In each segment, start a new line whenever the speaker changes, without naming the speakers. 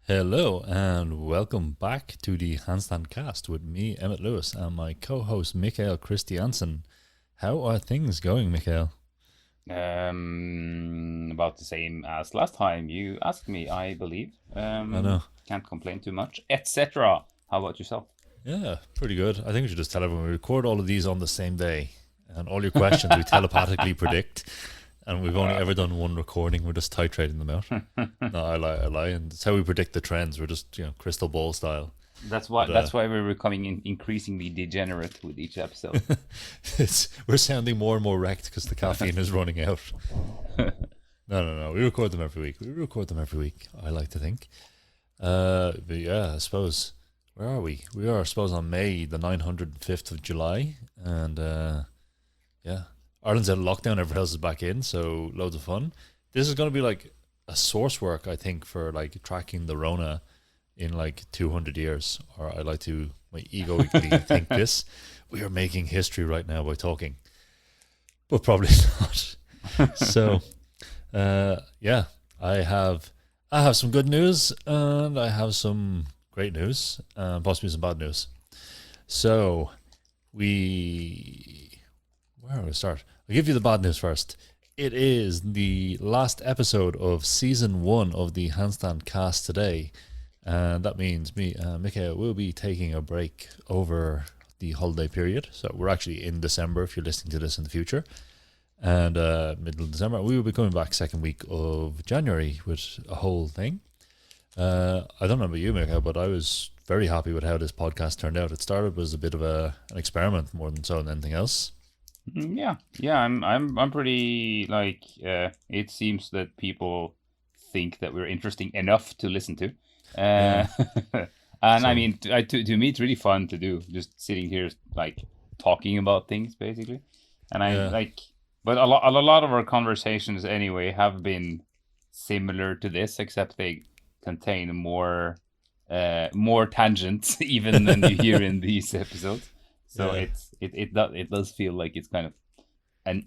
Hello and welcome back to the Handstandcast with me, Emmet Lewis, and my co-host Mikael Christiansen. How are things going, Mikael?
About the same as last time you asked me, I believe.
I know.
Can't complain too much, etc. How about yourself?
Yeah, pretty good. I think we should just tell everyone we record all of these on the same day, and all your questions we telepathically predict. And we've only ever done one recording. We're just titrating them out. No, I lie, and it's how we predict the trends. We're just crystal ball style.
That's why.
But
That's why we're becoming increasingly degenerate with each episode.
we're sounding more and more wrecked because the caffeine is running out. No. We record them every week. I like to think. But yeah, I suppose. Where are we? We are, I suppose, on May the 905th of July, and yeah, Ireland's out of lockdown. Everyone else is back in, so loads of fun. This is going to be like a source work, I think, for like tracking the Rona in like 200 years. Or I like to my egoically think this. We are making history right now by talking, but probably not. So, yeah, I have some good news and I have some great news and possibly some bad news. So, where do we start? I'll give you the bad news first. It is the last episode of season 1 of the Handstand Cast today. And that means me and Mikael will be taking a break over the holiday period. So we're actually in December if you're listening to this in the future. And middle of December. We will be coming back second week of January with a whole thing. I don't know about you, Mikael, but I was very happy with how this podcast turned out. It started as a bit of an experiment more than so than anything else.
Yeah. I'm pretty like. It seems that people think that we're interesting enough to listen to.
Yeah.
And I
So
mean, to me, it's really fun to do. Just sitting here, like talking about things, basically. And I
yeah,
like, but a lot of our conversations anyway have been similar to this, except they contain more tangents even than you hear in these episodes. So
yeah,
it does feel like it's kind of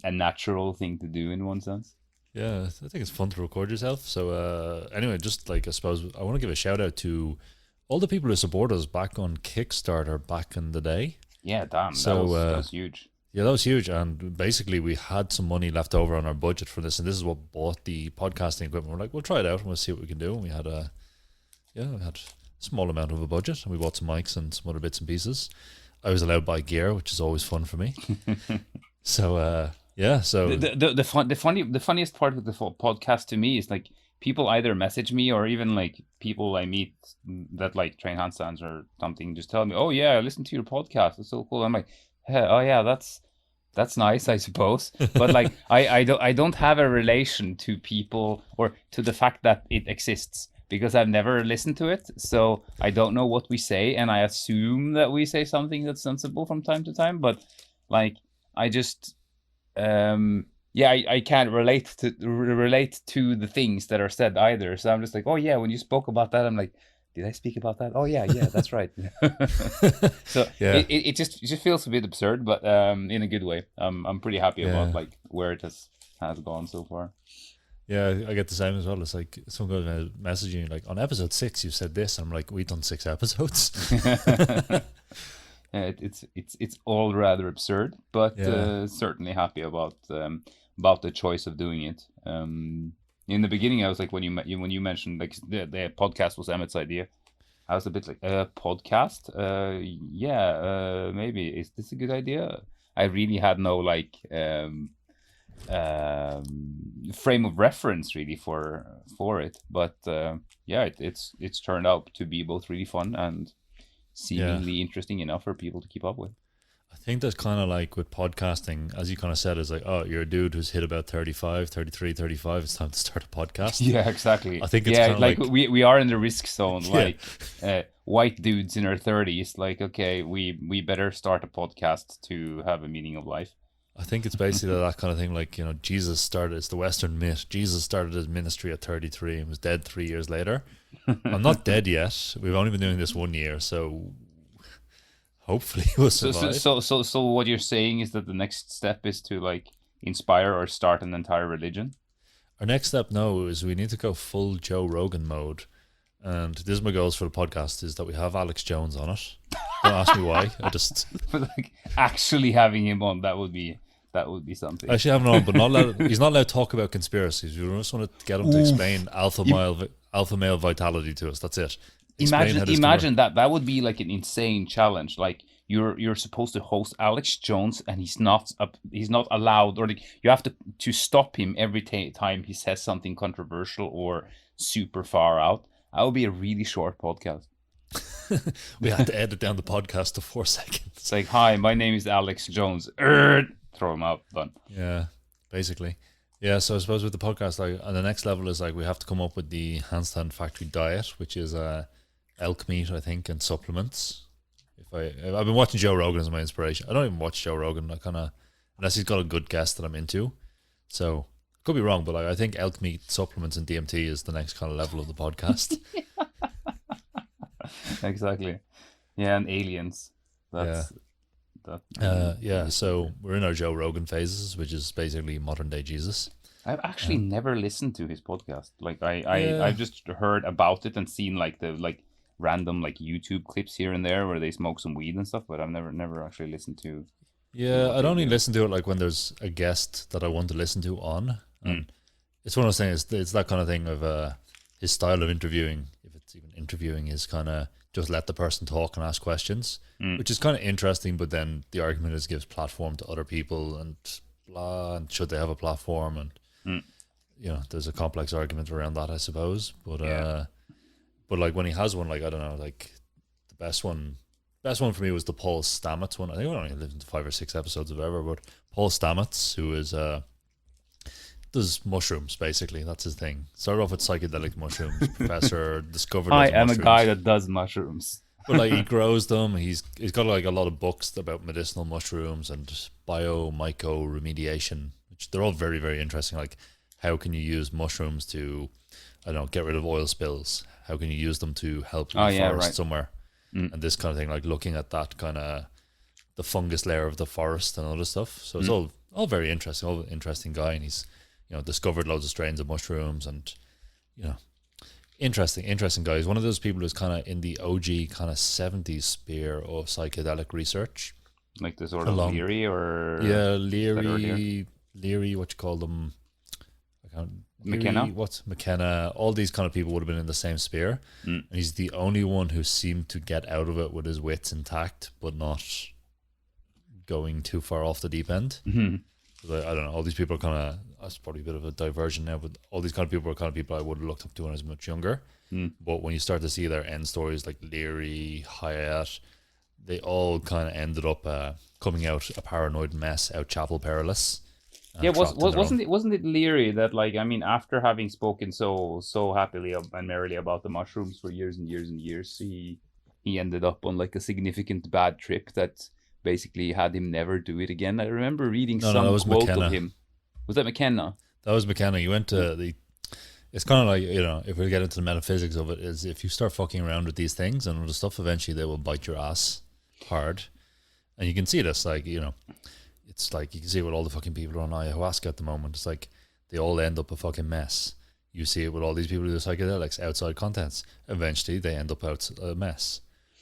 a natural thing to do in one sense.
yeah. I think it's fun to record yourself. So anyway, just like I suppose I want to give a shout out to all the people who support us back on Kickstarter back in the day.
Yeah, damn, that
So
was that was huge.
yeah, that was huge. And basically, we had some money left over on our budget for this, and this is what bought the podcasting equipment. We're like, we'll try it out and we'll see what we can do. And we had a small amount of a budget, and we bought some mics and some other bits and pieces. I was allowed to buy gear, which is always fun for me. So yeah,
The
so
the funniest part of the podcast to me is like people either message me or even like people I meet that like train handstands or something just tell me, "Oh yeah, I listen to your podcast. It's so cool." I'm like, "Hey, oh yeah, that's nice, I suppose." But like I don't have a relation to people or to the fact that it exists because I've never listened to it. So I don't know what we say, and I assume that we say something that's sensible from time to time, but like I just yeah, I can't relate to the things that are said either. So I'm just like, oh yeah, when you spoke about that, I'm like, did I speak about that? Oh yeah, that's right. So
yeah,
it just feels a bit absurd, but in a good way. I'm pretty happy about
yeah,
like where it has gone so far.
yeah. I get the same as well. It's like someone goes messaging you like on episode 6 you said this. I'm like, we've done 6 episodes.
It's all rather absurd, but
Yeah,
certainly happy about the choice of doing it. In the beginning, I was like when you mentioned like the podcast was Emmett's idea. I was a bit like podcast. Yeah, maybe is this a good idea? I really had no like frame of reference really for it, but yeah, it's turned out to be both really fun and
yeah.
seemingly interesting enough for people to keep up with.
I think that's kind of like with podcasting, as you kind of said, is like, oh, you're a dude who's hit about 35, 33, 35. It's time to start a podcast.
Yeah, exactly.
I think it's
Yeah,
kind of
like
like,
we are in the risk zone,
yeah,
like white dudes in our 30s. Like, okay, we better start a podcast to have a meaning of life.
I think it's basically that kind of thing. Like, Jesus started, it's the Western myth. Jesus started his ministry at 33 and was dead 3 years later. I'm not dead yet. We've only been doing this 1 year. So hopefully we'll
So so
survive.
so so so what you're saying is that the next step is to like inspire or start an entire religion.
Our next step now is we need to go full Joe Rogan mode And this is my goals for the podcast, is that we have Alex Jones on it. Don't ask me why. I just
But like actually having him on, that would be something.
actually have him on, but he's not allowed to talk about conspiracies. We just want to get him to explain alpha male vitality to us. That's it.
Imagine that would be like an insane challenge. Like you're supposed to host Alex Jones, and he's not allowed, or like, you have to stop him every time he says something controversial or super far out. That would be a really short podcast.
We had to edit down the podcast to 4 seconds.
It's like, hi, my name is Alex Jones. Throw him out. Done.
Yeah, basically. Yeah, so I suppose with the podcast, like, on the next level is like we have to come up with the Handstand Factory diet, which is elk meat, I think, and supplements. I've been watching Joe Rogan as my inspiration. I don't even watch Joe Rogan. I kind of, unless he's got a good guest that I'm into. So could be wrong, but I think elk meat, supplements, and DMT is the next kind of level of the podcast.
Exactly. Yeah, and aliens. That's
yeah. So we're in our Joe Rogan phases, which is basically modern day Jesus.
I've actually never listened to his podcast. Like I've just heard about it and seen like the random like YouTube clips here and there where they smoke some weed and stuff, but I've never actually listened to.
Yeah, I'd only listen to it like when there's a guest that I want to listen to on. And it's one of those things. It's that kind of thing of his style of interviewing. If it's even interviewing, is kind of just let the person talk and ask questions, which is kind of interesting. But then the argument is gives platform to other people and blah. And should they have a platform? And there's a complex argument around that, I suppose. But but like when he has one, like I don't know, like the best one for me was the Paul Stamets one. I think I only listened to 5 or 6 episodes of ever, but Paul Stamets, who is does mushrooms, basically. That's his thing. Started off with psychedelic mushrooms. Professor discovered.
I am a guy that does mushrooms.
But like he grows them. He's got like a lot of books about medicinal mushrooms and biomechanics remediation, which they're all very, very interesting. Like how can you use mushrooms to, I don't know, get rid of oil spills? How can you use them to help in the forest somewhere? And this kind of thing, like looking at that kind of the fungus layer of the forest and other stuff. So it's all very interesting. All interesting guy, and he's discovered loads of strains of mushrooms, and interesting guy. He's one of those people who's kind of in the OG kind of 70s sphere of psychedelic research,
like the sort of Leary or
Leary, what you call them?
McKenna.
What's McKenna? All these kind of people would have been in the same sphere, and he's the only one who seemed to get out of it with his wits intact, but not going too far off the deep end. I don't know. All these people are kind of, that's probably a bit of a diversion now, but all these kind of people are kind of people I would have looked up to when I was much younger. But when you start to see their end stories, like Leary, Hyatt, they all kind of ended up coming out a paranoid mess, out chapel perilous.
Yeah, wasn't it Leary that, like, I mean, after having spoken so happily and merrily about the mushrooms for years and years and years, he ended up on like a significant bad trip that basically had him never do it again. I remember reading some quote
McKenna.
of him. Was that McKenna?
That was McKenna. You went to it's kind of like, if we get into the metaphysics of it, is if you start fucking around with these things and other stuff, eventually they will bite your ass hard. And you can see this, like, it's like you can see with all the fucking people on ayahuasca at the moment. It's like they all end up a fucking mess. You see it with all these people who do psychedelics, outside contents. Eventually they end up out a mess.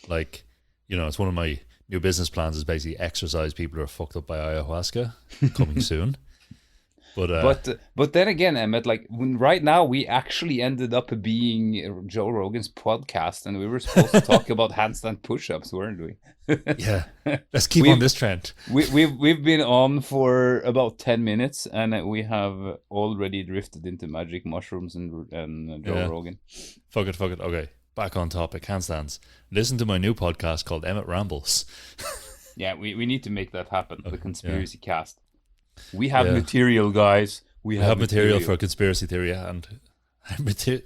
Like, it's one of my new business plans is basically exercise people who are fucked up by ayahuasca, coming soon. But
then again, Emmet, like right now we actually ended up being Joe Rogan's podcast, and we were supposed to talk about handstand push-ups, weren't we?
Yeah, let's keep on this trend.
We've been on for about 10 minutes, and we have already drifted into magic mushrooms and Joe Rogan.
Fuck it. Okay, back on topic. Handstands. Listen to my new podcast called Emmet Rambles.
Yeah, we need to make that happen. The conspiracy cast. We have material, guys. We have
material for a conspiracy theory and maternity.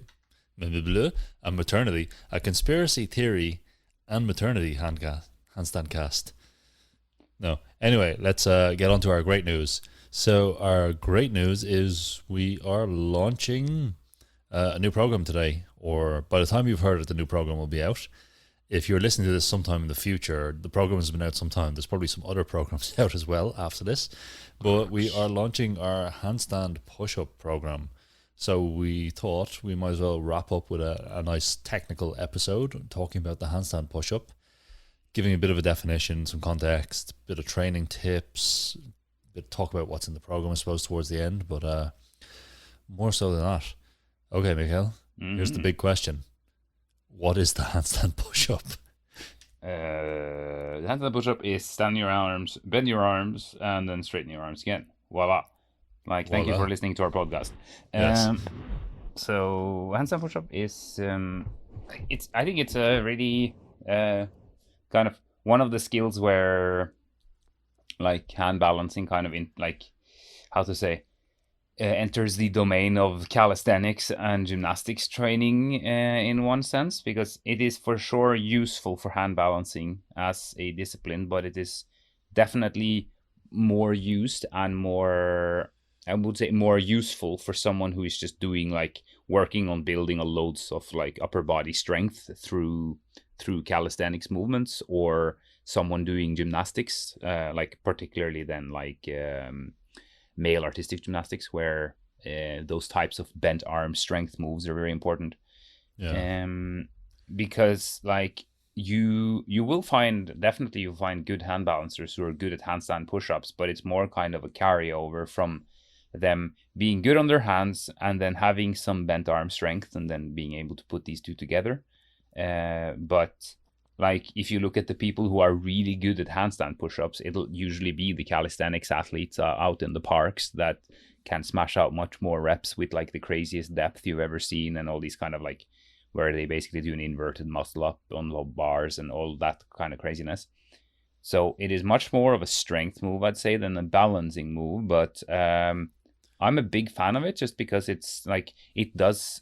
A conspiracy theory and maternity handstand cast. No. Anyway, let's get on to our great news. So our great news is we are launching a new program today, or by the time you've heard it, the new program will be out. If you're listening to this sometime in the future, the program has been out sometime. There's probably some other programs out as well after this. But we are launching our Handstand Push-up program, So we thought we might as well wrap up with a nice technical episode talking about the handstand push-up, giving a bit of a definition, some context, bit of training tips, bit talk about what's in the program, I suppose, towards the end. But more so than that. Okay, Mikael, here's the big question. What is the handstand push-up?
The handstand push-up is stand your arms, bend your arms, and then straighten your arms again. Voila. Like, thank you for listening to our podcast.
Yes.
So handstand push-up is I think it's a really kind of one of the skills where like hand balancing kind of enters the domain of calisthenics and gymnastics training in one sense, because it is for sure useful for hand balancing as a discipline, but it is definitely more used and more, I would say, more useful for someone who is just doing like working on building a loads of like upper body strength through calisthenics movements, or someone doing gymnastics, like particularly then like male artistic gymnastics, where those types of bent arm strength moves are very important.
Yeah.
Because like you'll find good hand balancers who are good at handstand push-ups, but it's more kind of a carryover from them being good on their hands and then having some bent arm strength and then being able to put these two together. But like if you look at the people who are really good at handstand push-ups, it'll usually be the calisthenics athletes out in the parks that can smash out much more reps with like the craziest depth you've ever seen, and all these kind of like where they basically do an inverted muscle up on low bars and all that kind of craziness. So it is much more of a strength move, I'd say, than a balancing move. But I'm a big fan of it just because it's like it does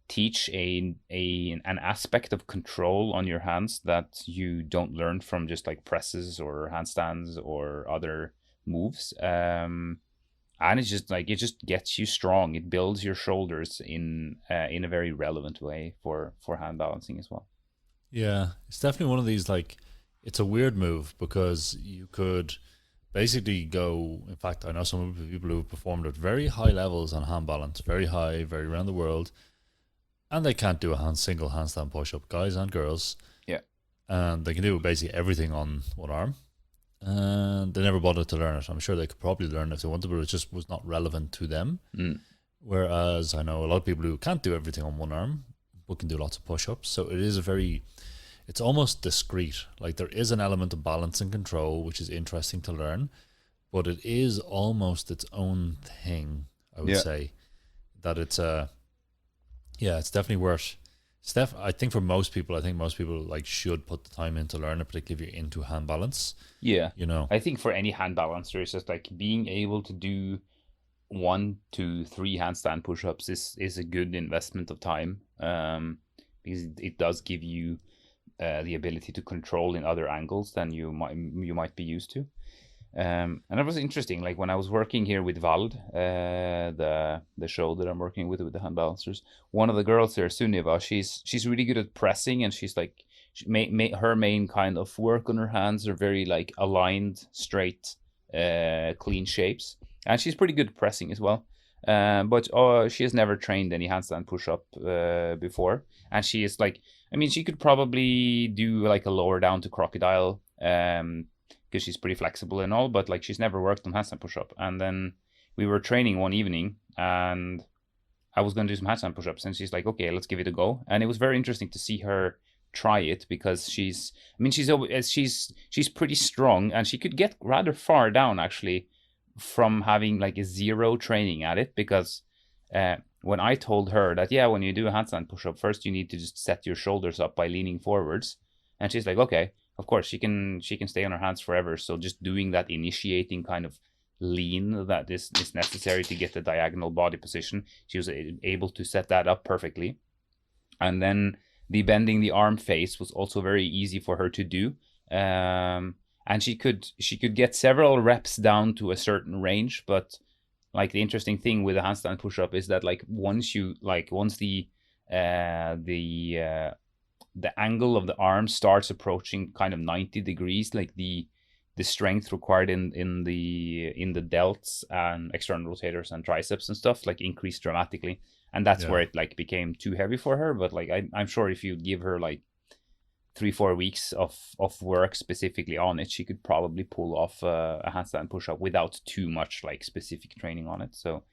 teach an aspect of control on your hands that you don't learn from just like presses or handstands or other moves. And it's just like it just gets you strong. It builds your shoulders in a very relevant way for hand balancing as well.
Yeah, it's definitely one of these, like, it's a weird move because you could basically go, in fact, I know some people who have performed at very high levels on hand balance, very high, very around the world, and they can't do a single handstand push-up, guys and girls.
Yeah.
And they can do basically everything on one arm. And they never bothered to learn it. I'm sure they could probably learn it if they wanted, but it just was not relevant to them. Whereas I know a lot of people who can't do everything on one arm, but can do lots of push-ups. So it is it's almost discrete. Like there is an element of balance and control, which is interesting to learn, but it is almost its own thing, I would say. That it's it's definitely worth. I think for most people, like should put the time in to learn it, particularly if you're into hand balance.
Yeah.
You know,
I think for any hand balancer, it's just like being able to do 1 to 3 handstand push-ups is a good investment of time, because it does give you the ability to control in other angles than you might be used to. And it was interesting, like when I was working here with Vald, the show that I'm working with the hand balancers, one of the girls there, Sunniva, she's really good at pressing, and she's like her main kind of work on her hands are very like aligned, straight, clean shapes, and she's pretty good at pressing as well. But she has never trained any handstand push-up before, and she is like, I mean, she could probably do like a lower down to crocodile, because she's pretty flexible and all, but like she's never worked on handstand push-up. And then we were training one evening, and I was going to do some handstand push-ups, and she's like, okay, let's give it a go. And it was very interesting to see her try it, because she's pretty strong, and she could get rather far down actually from having like a zero training at it, because when I told her that, yeah, when you do a handstand push-up, first you need to just set your shoulders up by leaning forwards, and she's like, okay, of course she can stay on her hands forever. So just doing that initiating kind of lean that is necessary to get the diagonal body position, she was able to set that up perfectly. And then the bending the arm face was also very easy for her to do. And she could get several reps down to a certain range, but like the interesting thing with a handstand push-up is that like once the angle of the arm starts approaching kind of 90 degrees, like the the strength required in the delts and external rotators and triceps and stuff like increased dramatically, and that's where it like became too heavy for her. But like I'm sure if you give her like 3-4 weeks of work specifically on it, she could probably pull off a handstand push-up without too much like specific training on it. So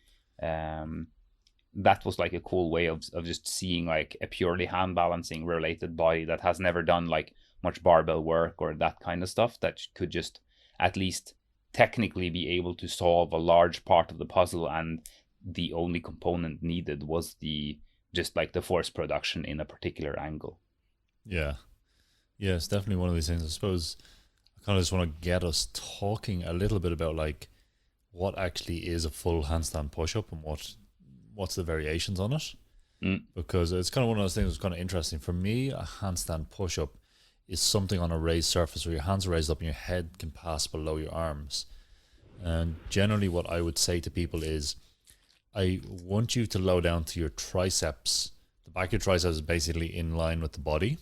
that was like a cool way of just seeing like a purely hand balancing related body that has never done like much barbell work or that kind of stuff, that could just at least technically be able to solve a large part of the puzzle, and the only component needed was just like the force production in a particular angle.
Yeah, it's definitely one of these things. I suppose I kind of just want to get us talking a little bit about like what actually is a full handstand push-up and what's the variations on it, because it's kind of one of those things that's kind of interesting. For me, a handstand push-up is something on a raised surface where your hands are raised up and your head can pass below your arms. And generally what I would say to people is, I want you to lower down to your triceps. The back of your triceps is basically in line with the body.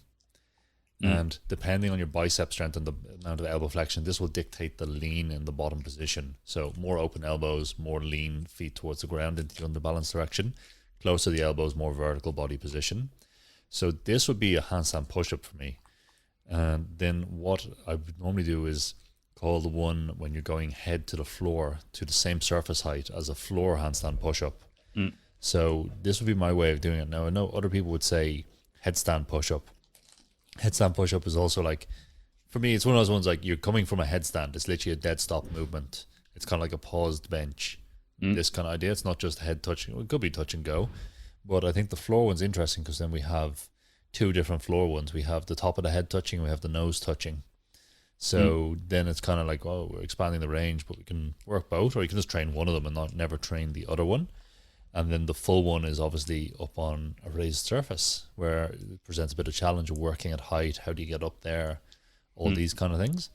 And depending on your bicep strength and the amount of elbow flexion, this will dictate the lean in the bottom position. So more open elbows, more lean feet towards the ground into the underbalance direction. Close to the elbows, more vertical body position. So this would be a handstand push-up for me. And then what I would normally do is call the one when you're going head to the floor to the same surface height as a floor handstand push-up. So this would be my way of doing it. Now I know other people would say headstand push-up. Headstand push-up is also like, for me, it's one of those ones like you're coming from a headstand. It's literally a dead stop movement. It's kind of like a paused bench. This kind of idea. It's not just head touching. Well, it could be touch and go. But I think the floor one's interesting because then we have two different floor ones. We have the top of the head touching, we have the nose touching. So then it's kind of like, oh, we're expanding the range, but we can work both, or you can just train one of them and never train the other one. And then the full one is obviously up on a raised surface where it presents a bit of challenge of working at height. How do you get up there? All these kind of things.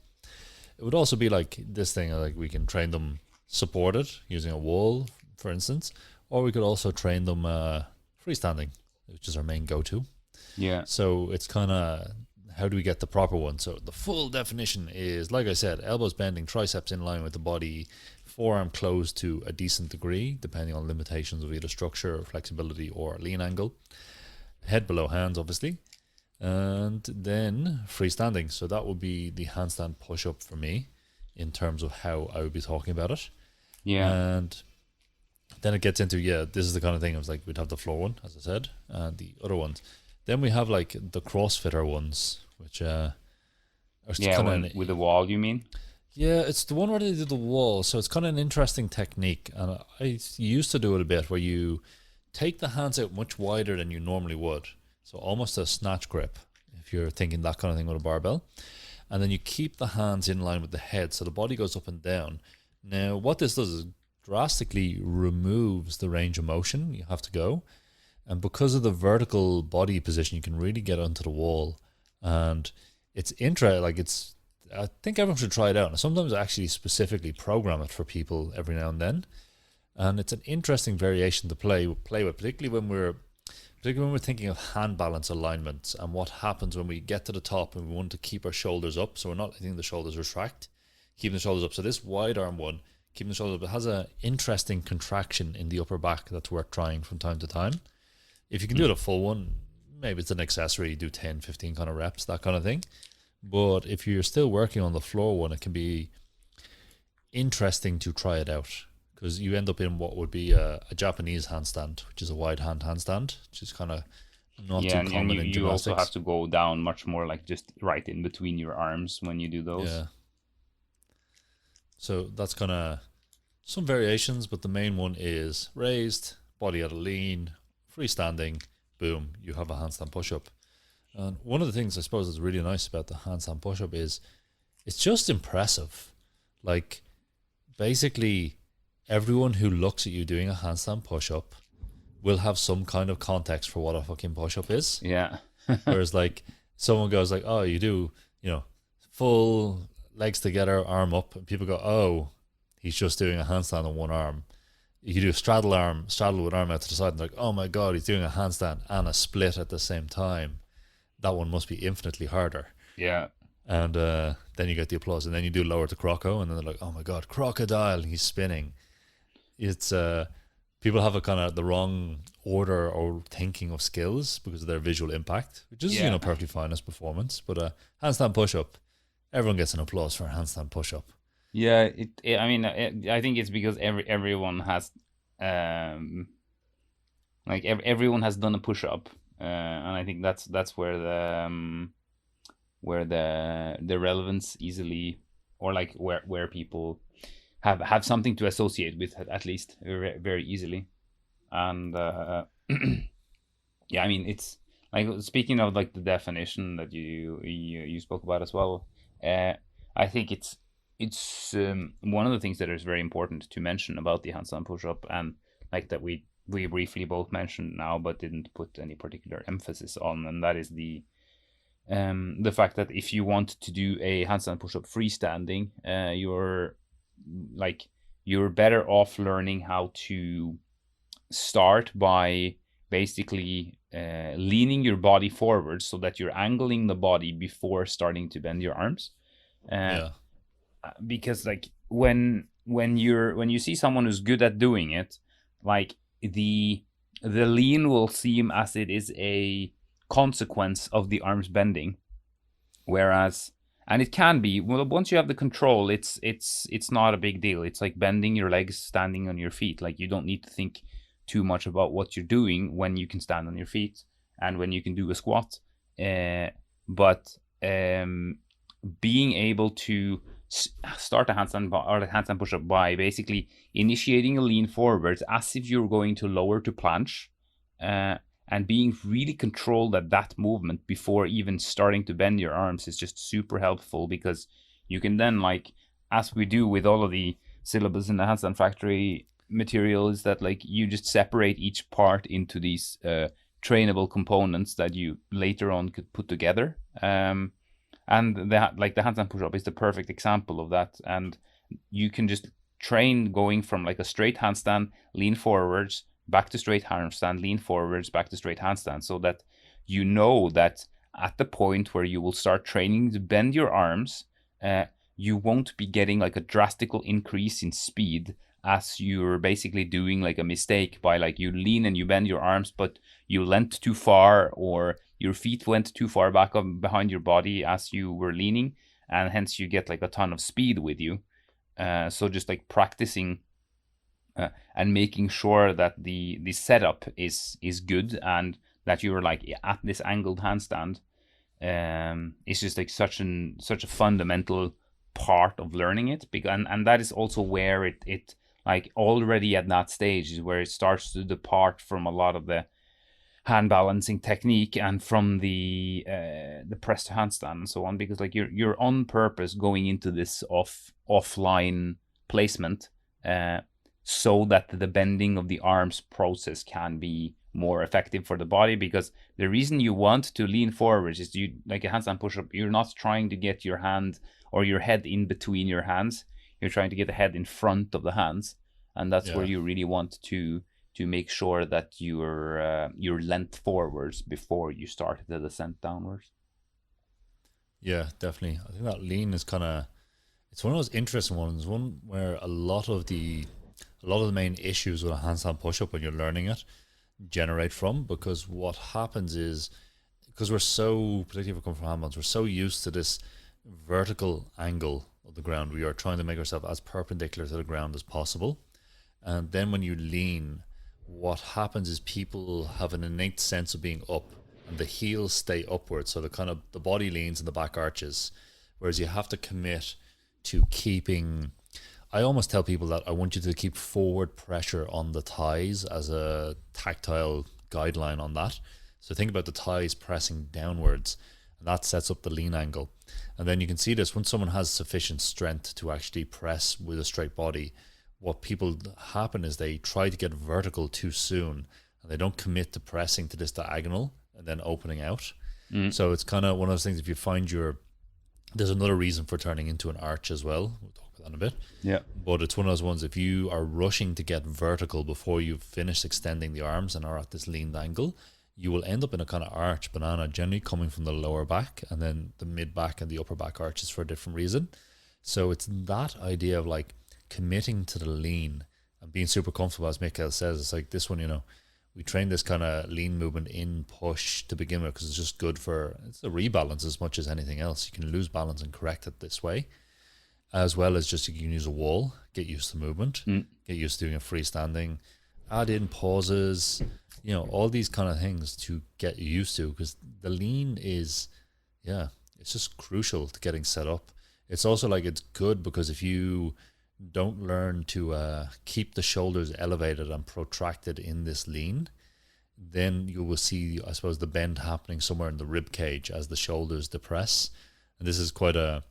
It would also be like this thing, like we can train them supported using a wall, for instance, or we could also train them freestanding, which is our main go-to.
Yeah.
So it's kind of, how do we get the proper one? So the full definition is, like I said, elbows bending, triceps in line with the body, forearm closed to a decent degree, depending on limitations of either structure or flexibility or lean angle. Head below hands, obviously. And then freestanding. So that would be the handstand push-up for me in terms of how I would be talking about it.
Yeah.
And then it gets into, this is the kind of thing. I was like, we'd have the floor one, as I said, and the other ones. Then we have like the CrossFitter ones, which are
with the wall, you mean?
Yeah, it's the one where they do the wall. So it's kind of an interesting technique. And I used to do it a bit where you take the hands out much wider than you normally would. So almost a snatch grip, if you're thinking that kind of thing with a barbell. And then you keep the hands in line with the head. So the body goes up and down. Now, what this does is drastically removes the range of motion you have to go. And because of the vertical body position, you can really get onto the wall. And it's I think everyone should try it out. And sometimes I actually specifically program it for people every now and then. And it's an interesting variation to play with, particularly when we're thinking of hand balance alignments and what happens when we get to the top and we want to keep our shoulders up. So we're not letting the shoulders retract, keeping the shoulders up. So this wide arm one, keeping the shoulders up, it has an interesting contraction in the upper back that's worth trying from time to time. If you can do it a full one, maybe it's an accessory, do 10, 15 kind of reps, that kind of thing. But if you're still working on the floor one, it can be interesting to try it out because you end up in what would be a Japanese handstand, which is a wide hand handstand, which is kind of not too common in gymnastics. You
also have to go down much more like just right in between your arms when you do those.
Yeah. So that's kind of some variations, but the main one is raised, body at a lean, freestanding, boom, you have a handstand push-up. And one of the things I suppose is really nice about the handstand push-up is it's just impressive. Like, basically, everyone who looks at you doing a handstand push-up will have some kind of context for what a fucking push-up is.
Yeah.
Whereas, like, someone goes like, oh, you do, full legs together, arm up, and people go, oh, he's just doing a handstand on one arm. You can do a straddle with arm out to the side, and like, oh my God, he's doing a handstand and a split at the same time. That one must be infinitely harder.
Yeah.
And then you get the applause, and then you do lower to croco, and then they're like, oh my god, crocodile, and he's spinning. It's people have a kind of the wrong order or thinking of skills because of their visual impact, which is perfectly fine as performance. But handstand push-up, everyone gets an applause for a handstand push-up.
Yeah, I mean, I think it's because everyone has, everyone has done a push-up, and I think that's where the relevance easily, or like where people have something to associate with, at least very, very easily. And yeah, I mean, it's like, speaking of like the definition that you spoke about as well, I think it's one of the things that is very important to mention about the handstand push-up, and like that we briefly both mentioned now but didn't put any particular emphasis on, and that is the fact that if you want to do a handstand push-up freestanding, you're better off learning how to start by basically leaning your body forward so that you're angling the body before starting to bend your arms. Because like when you see someone who's good at doing it, like the lean will seem as it is a consequence of the arms bending, whereas, and it can be, well, once you have the control, it's not a big deal. It's like bending your legs standing on your feet. Like, you don't need to think too much about what you're doing when you can stand on your feet and when you can do a squat. But being able to start a handstand or a handstand push-up by basically initiating a lean forward as if you're going to lower to planche, and being really controlled at that movement before even starting to bend your arms is just super helpful, because you can then, like, as we do with all of the syllabus in the Handstand Factory material, is that like you just separate each part into these trainable components that you later on could put together. And the handstand push-up is the perfect example of that. And you can just train going from like a straight handstand, lean forwards, back to straight handstand, lean forwards, back to straight handstand, so that you know that at the point where you will start training to bend your arms, you won't be getting like a drastic increase in speed as you're basically doing like a mistake by like you lean and you bend your arms, but you leant too far, or your feet went too far back up behind your body as you were leaning, and hence you get like a ton of speed with you. So just like practicing and making sure that the setup is good, and that you're like at this angled handstand, is just like such a fundamental part of learning it. And that is also where it like already at that stage is where it starts to depart from a lot of the hand balancing technique and from the press to handstand and so on, because like you're on purpose going into this offline placement, so that the bending of the arms process can be more effective for the body. Because the reason you want to lean forwards is, you like a handstand push-up, you're not trying to get your hand or your head in between your hands, you're trying to get the head in front of the hands, and that's where you really want to make sure that you're leant forwards before you start the descent downwards.
Yeah, definitely. I think that lean is it's one of those interesting ones, one where a lot of the main issues with a handstand push-up when you're learning it generate from, because what happens is, because we're so, particularly if we come from handbands, we're so used to this vertical angle of the ground. We are trying to make ourselves as perpendicular to the ground as possible. And then when you lean, what happens is people have an innate sense of being up, and the heels stay upwards, so the body leans and the back arches, whereas you have to commit to keeping, I almost tell people that I want you to keep forward pressure on the thighs as a tactile guideline on that. So think about the thighs pressing downwards, and that sets up the lean angle. And then you can see this when someone has sufficient strength to actually press with a straight body. What people happen is they try to get vertical too soon, and they don't commit to pressing to this diagonal and then opening out. So it's kind of one of those things, if you find there's another reason for turning into an arch as well. We'll talk about that in a bit. Yeah. But it's one of those ones, if you are rushing to get vertical before you've finished extending the arms and are at this leaned angle, you will end up in a kind of arch banana, generally coming from the lower back, and then the mid back and the upper back arches for a different reason. So it's that idea of like committing to the lean and being super comfortable, as Mikael says. It's like this one, you know, we train this kind of lean movement in push to begin with because it's just good for, it's a rebalance as much as anything else. You can lose balance and correct it this way, as well as just you can use a wall, get used to movement, get used to doing a freestanding, add in pauses, you know, all these kind of things to get used to, because the lean is, yeah, it's just crucial to getting set up. It's also like, it's good because if you don't learn to keep the shoulders elevated and protracted in this lean, then you will see, I suppose, the bend happening somewhere in the rib cage as the shoulders depress. And this is quite a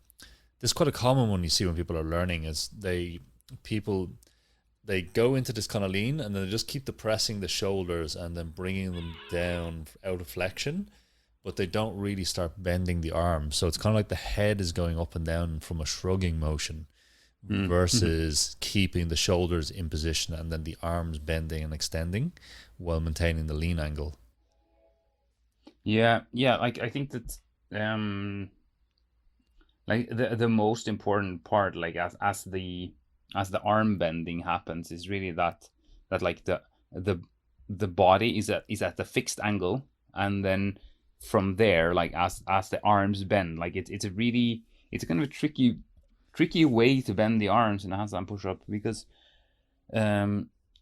common one you see when people are learning, is they go into this kind of lean and then they just keep depressing the shoulders and then bringing them down out of flexion, but they don't really start bending the arms. So it's kind of like the head is going up and down from a shrugging motion versus keeping the shoulders in position and then the arms bending and extending while maintaining the lean angle.
Yeah, like I think that like the most important part, like as the arm bending happens, is really that like the body is at the fixed angle, and then from there, like as the arms bend, like it's a kind of a tricky way to bend the arms in a handstand push-up, because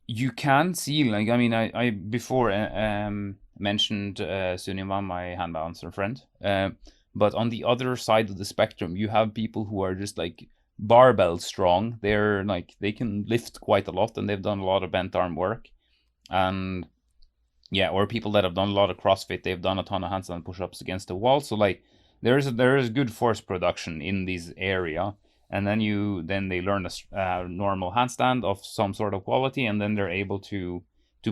you can see, like, I mean, I before mentioned Sunima, my hand balancer friend, but on the other side of the spectrum, you have people who are just like barbell strong. They're like, they can lift quite a lot and they've done a lot of bent arm work, and yeah, or people that have done a lot of CrossFit, they've done a ton of handstand push-ups against the wall. So like there is good force production in this area, and then they learn a normal handstand of some sort of quality, and then they're able to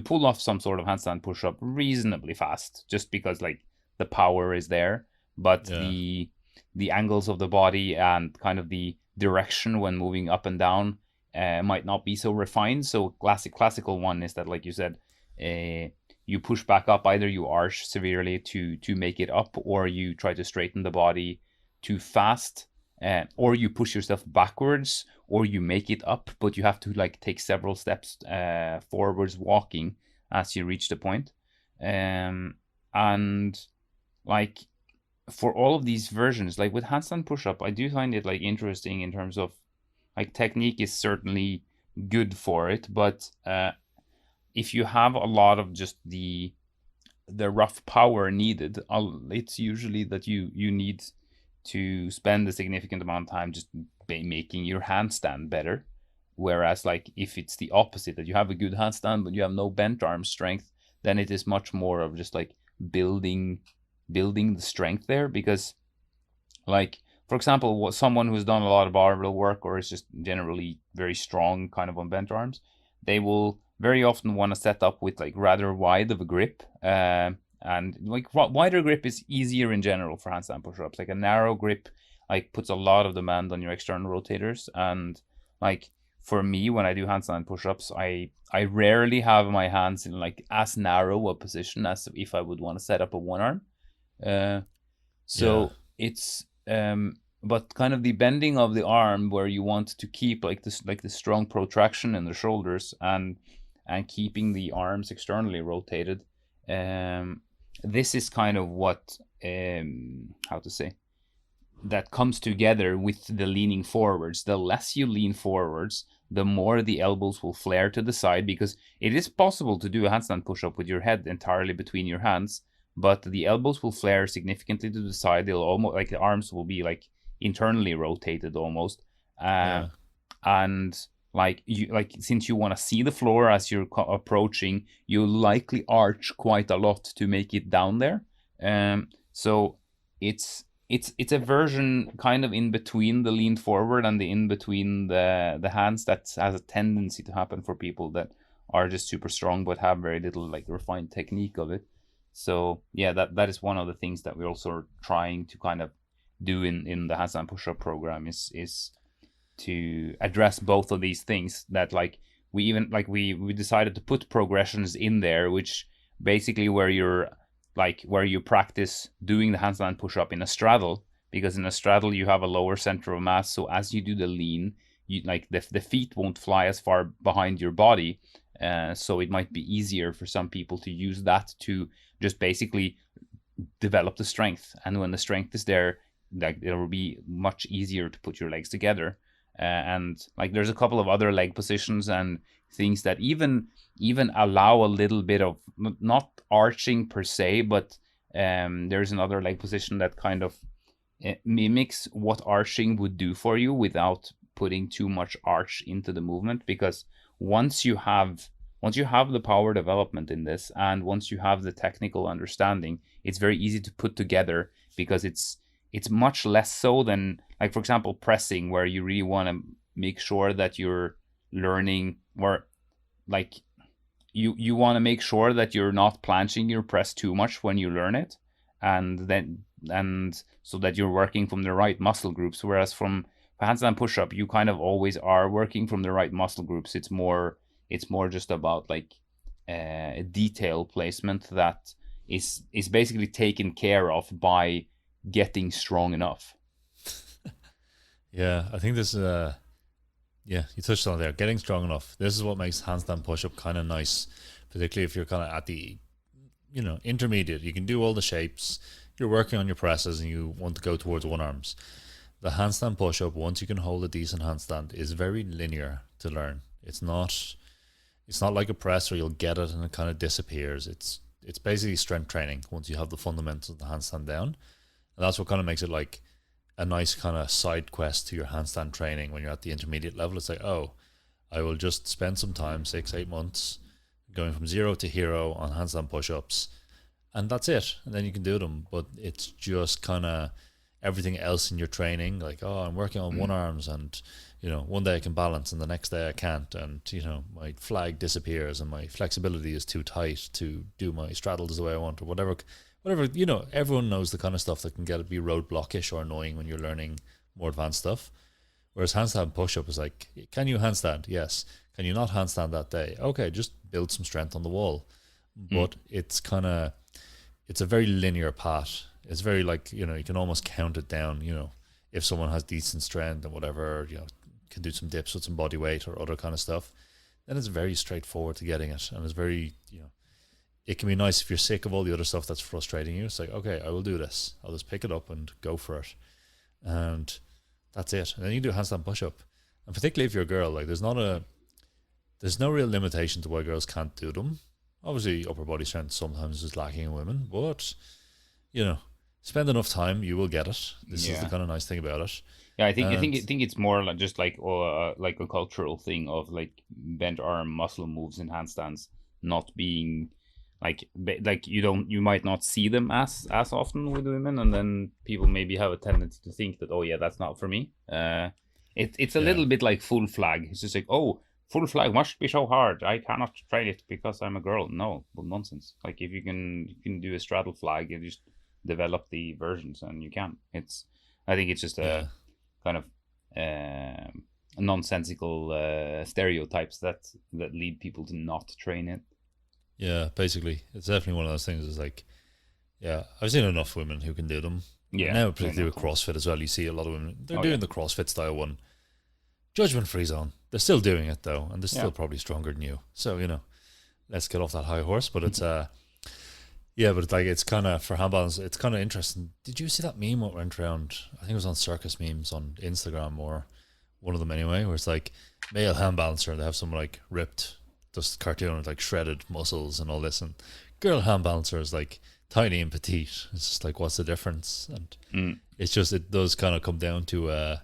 pull off some sort of handstand push-up reasonably fast, just because like the power is there, but the angles of the body and kind of the direction when moving up and down might not be so refined. So classical one is that, like you said, you push back up, either you arch severely to make it up, or you try to straighten the body too fast, or you push yourself backwards, or you make it up, but you have to like take several steps forwards walking as you reach the point. And like for all of these versions, like with handstand push-up, I do find it like interesting in terms of like technique is certainly good for it, but if you have a lot of just the rough power needed, it's usually that you need to spend a significant amount of time just making your handstand better. Whereas like if it's the opposite, that you have a good handstand but you have no bent arm strength, then it is much more of just like building the strength there. Because like, for example, someone who's done a lot of barbell work or is just generally very strong kind of on bent arms, they will very often want to set up with like rather wide of a grip, and like wider grip is easier in general for handstand push-ups. Like a narrow grip like puts a lot of demand on your external rotators, and like for me, when I do handstand push-ups, I rarely have my hands in like as narrow a position as if I would want to set up a one arm. It's but kind of the bending of the arm, where you want to keep like this, like the strong protraction in the shoulders, and keeping the arms externally rotated. This is kind of what how to say, that comes together with the leaning forwards. The less you lean forwards, the more the elbows will flare to the side, because it is possible to do a handstand push-up with your head entirely between your hands, but the elbows will flare significantly to the side. They'll almost like the arms will be like internally rotated almost, and like since you want to see the floor as you're approaching, you likely arch quite a lot to make it down there. So it's a version kind of in between the lean forward and the in between the hands that has a tendency to happen for people that are just super strong but have very little like refined technique of it. So yeah, that is one of the things that we're also trying to kind of do in the handstand push-up program, is to address both of these things. That like we decided to put progressions in there which basically where you practice doing the handstand push-up in a straddle, because in a straddle you have a lower center of mass. So as you do the lean, you like the feet won't fly as far behind your body. So it might be easier for some people to use that to just basically develop the strength. And when the strength is there, like it will be much easier to put your legs together. And like there's a couple of other leg positions and things that even allow a little bit of not arching per se, but there's another leg position that kind of mimics what arching would do for you without putting too much arch into the movement. Because once you have the power development in this, and once you have the technical understanding, it's very easy to put together, because it's much less so than, like, for example, pressing, where you really want to make sure that you're learning, or like you want to make sure that you're not planching your press too much when you learn it, and so that you're working from the right muscle groups. Whereas from handstand push-up, you kind of always are working from the right muscle groups. It's more just about like detail placement that is basically taken care of by getting strong enough.
Yeah, I think this is yeah, you touched on it there. Getting strong enough. This is what makes handstand push-up kind of nice, particularly if you're kind of at the, intermediate. You can do all the shapes. You're working on your presses and you want to go towards one arms. The handstand push-up, once you can hold a decent handstand, is very linear to learn. It's not like a press where you'll get it and it kind of disappears. It's basically strength training once you have the fundamentals of the handstand down. And that's what kind of makes it like a nice kind of side quest to your handstand training when you're at the intermediate level. It's like, oh, I will just spend some time, 6-8 months, going from zero to hero on handstand push-ups, and that's it. And then you can do them. But it's just kind of everything else in your training, like, oh, I'm working on one arms, and one day I can balance and the next day I can't, and my flag disappears and my flexibility is too tight to do my straddles the way I want, or whatever, everyone knows the kind of stuff that can be roadblockish or annoying when you're learning more advanced stuff. Whereas handstand push-up is like, can you handstand? Yes. Can you not handstand that day? Okay, just build some strength on the wall. But it's a very linear path. It's very like, you can almost count it down, if someone has decent strength and whatever, can do some dips with some body weight or other kind of stuff, then it's very straightforward to getting it. And it's very, it can be nice if you're sick of all the other stuff that's frustrating you. It's like, okay, I will do this. I'll just pick it up and go for it. And that's it. And then you do handstand push-up. And particularly if you're a girl, like there's no real limitation to why girls can't do them. Obviously, upper body strength sometimes is lacking in women, but, spend enough time, you will get it. This is the kind of nice thing about it.
Yeah, I think it's more like just like a cultural thing of like bent arm muscle moves in handstands not being like you might not see them as often with women, and then people maybe have a tendency to think that, oh yeah, that's not for me. It's a little bit like full flag. It's just like, oh, full flag must be so hard, I cannot train it because I'm a girl. No, well, nonsense. Like if you can do a straddle flag and just develop the versions, and you can. I think it's just a kind of nonsensical stereotypes that lead people to not train it.
Yeah, basically, it's definitely one of those things. Is like, yeah, I've seen enough women who can do them.
Yeah,
now particularly with CrossFit as well, you see a lot of women. They're doing the CrossFit style one. Judgment-free zone. They're still doing it though, and they're still probably stronger than you. So let's get off that high horse. But it's yeah, but it's kind of for hand balance. It's kind of interesting. Did you see that meme that went around? I think it was on Circus Memes on Instagram, or one of them anyway, where it's like male hand balancer. They have some like ripped, just cartoon with like shredded muscles and all this, and girl hand balancer is like tiny and petite. It's just like, what's the difference? And it's just, it does kind of come down to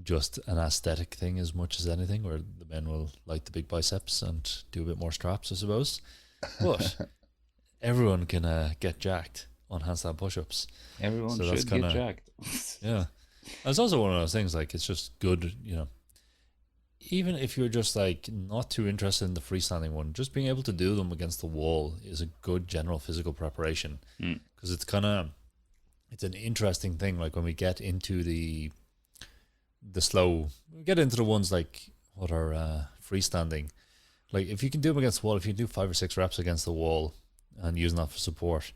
just an aesthetic thing as much as anything, where the men will like the big biceps and do a bit more straps, I suppose. But everyone can get jacked on handstand push-ups.
Everyone should get jacked.
Yeah. And it's also one of those things, like, it's just good, even if you're just like not too interested in the freestanding one, just being able to do them against the wall is a good general physical preparation. Because it's an interesting thing. Like when we get into the ones like what are freestanding, Like if you can do them against the wall, if you do 5 or 6 reps against the wall and using that for support,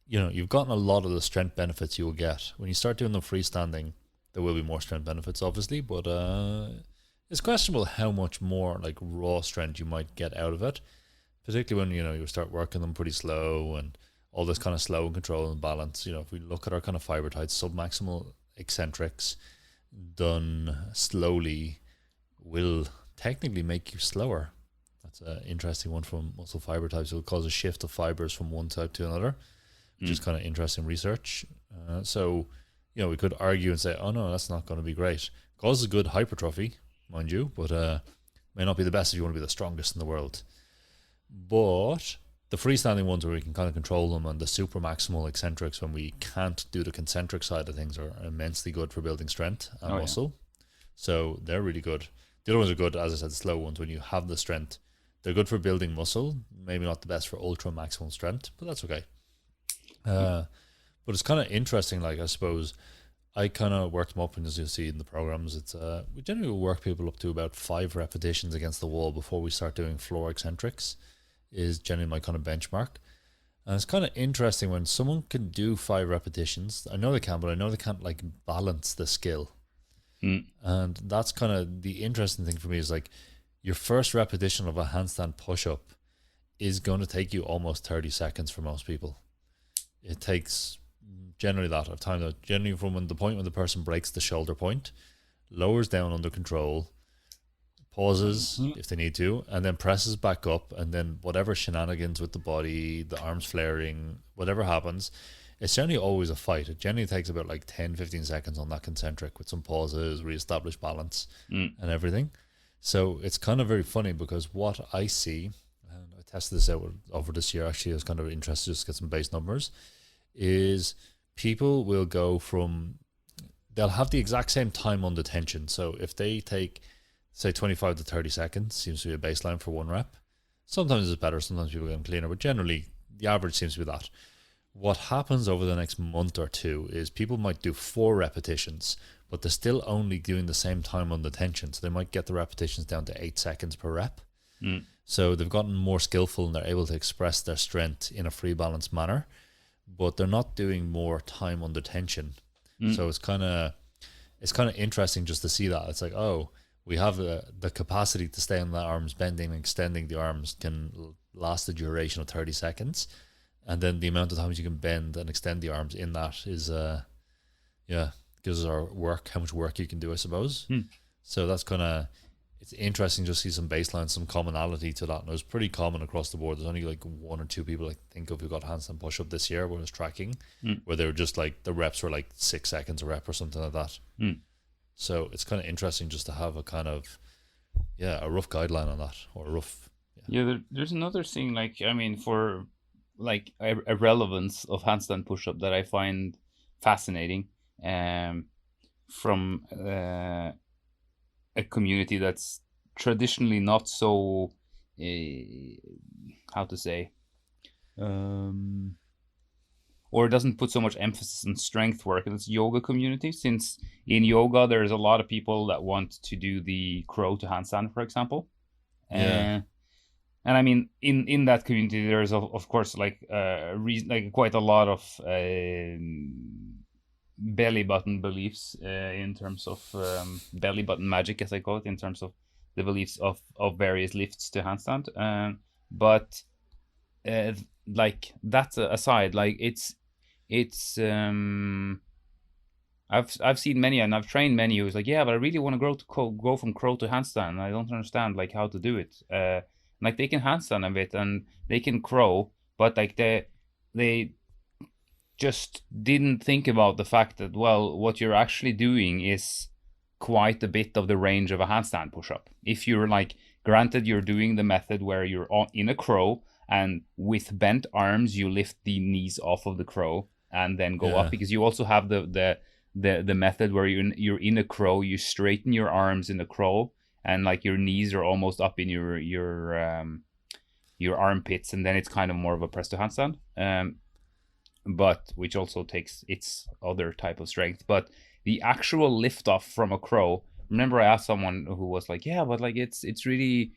you've gotten a lot of the strength benefits you will get. When you start doing them freestanding, there will be more strength benefits, obviously, but it's questionable how much more like raw strength you might get out of it, particularly when you start working them pretty slow and all this kind of slow and control and balance. If we look at our kind of fiber types, submaximal eccentrics done slowly will technically make you slower. That's an interesting one from muscle fiber types. It will cause a shift of fibers from one type to another, which is kind of interesting research. So we could argue and say, oh no, that's not going to be great. Causes good hypertrophy, mind you, but may not be the best if you want to be the strongest in the world. But the freestanding ones where we can kind of control them, and the super maximal eccentrics when we can't do the concentric side of things, are immensely good for building strength and muscle. So they're really good. The other ones are good, as I said, the slow ones, when you have the strength. They're good for building muscle, maybe not the best for ultra maximal strength, but that's okay. But it's kind of interesting, like I suppose I kind of worked them up, and as you'll see in the programs, it's we generally work people up to about 5 repetitions against the wall before we start doing floor eccentrics, is generally my kind of benchmark. And it's kind of interesting when someone can do 5 repetitions. I know they can, but I know they can't like balance the skill. And that's kind of the interesting thing for me, is like your first repetition of a handstand push-up is going to take you almost 30 seconds for most people. It takes generally that of time, though, generally from the point when the person breaks the shoulder point, lowers down under control, pauses if they need to, and then presses back up, and then whatever shenanigans with the body, the arms flaring, whatever happens, it's generally always a fight. It generally takes about like 10-15 seconds on that concentric with some pauses, re-establish balance and everything. So it's kind of very funny, because what I see, and I tested this out over this year actually, I was kind of interested just to get some base numbers, is people will go from, they'll have the exact same time under tension. So if they take, say, 25 to 30 seconds, seems to be a baseline for one rep. Sometimes it's better, sometimes people get cleaner, but generally the average seems to be that. What happens over the next month or two is people might do 4 repetitions, but they're still only doing the same time under tension. So they might get the repetitions down to 8 seconds per rep. So they've gotten more skillful, and they're able to express their strength in a free balance manner, but they're not doing more time under tension. So it's kind of interesting just to see that. It's like, oh, we have the capacity to stay on the arms, bending and extending the arms can last the duration of 30 seconds. And then the amount of times you can bend and extend the arms in that is, gives us our work, how much work you can do, I suppose. So that's kind of, it's interesting just to see some baseline, some commonality to that. And it was pretty common across the board. There's only like 1 or 2 people I think of who got handstand push-up this year when I was tracking, where they were just like, the reps were like 6 seconds a rep or something like that. So it's kind of interesting just to have a kind of, a rough guideline on that, or a rough.
There's another thing, like, I mean, for like a relevance of handstand push-up that I find fascinating, from a community that's traditionally not so, how to say, or doesn't put so much emphasis on strength work, and it's yoga community. Since in yoga there's a lot of people that want to do the crow to handstand, for example. And I mean, in that community, there's of course like quite a lot of belly button beliefs, in terms of belly button magic, as I call it, in terms of the beliefs of various lifts to handstand. But like that's aside, like it's I've seen many, and I've trained many who's like, yeah, but I really want to go from crow to handstand. I don't understand like how to do it. Like they can handstand a bit and they can crow, but like they just didn't think about the fact that, well, what you're actually doing is quite a bit of the range of a handstand push-up. If you're like, granted, you're doing the method where you're in a crow, and with bent arms you lift the knees off of the crow and then go up, because you also have the method where you're in a crow, you straighten your arms in the crow, and like your knees are almost up in your armpits, and then it's kind of more of a press to handstand, but which also takes its other type of strength. But the actual lift off from a crow, remember I asked someone who was like, yeah, but like it's really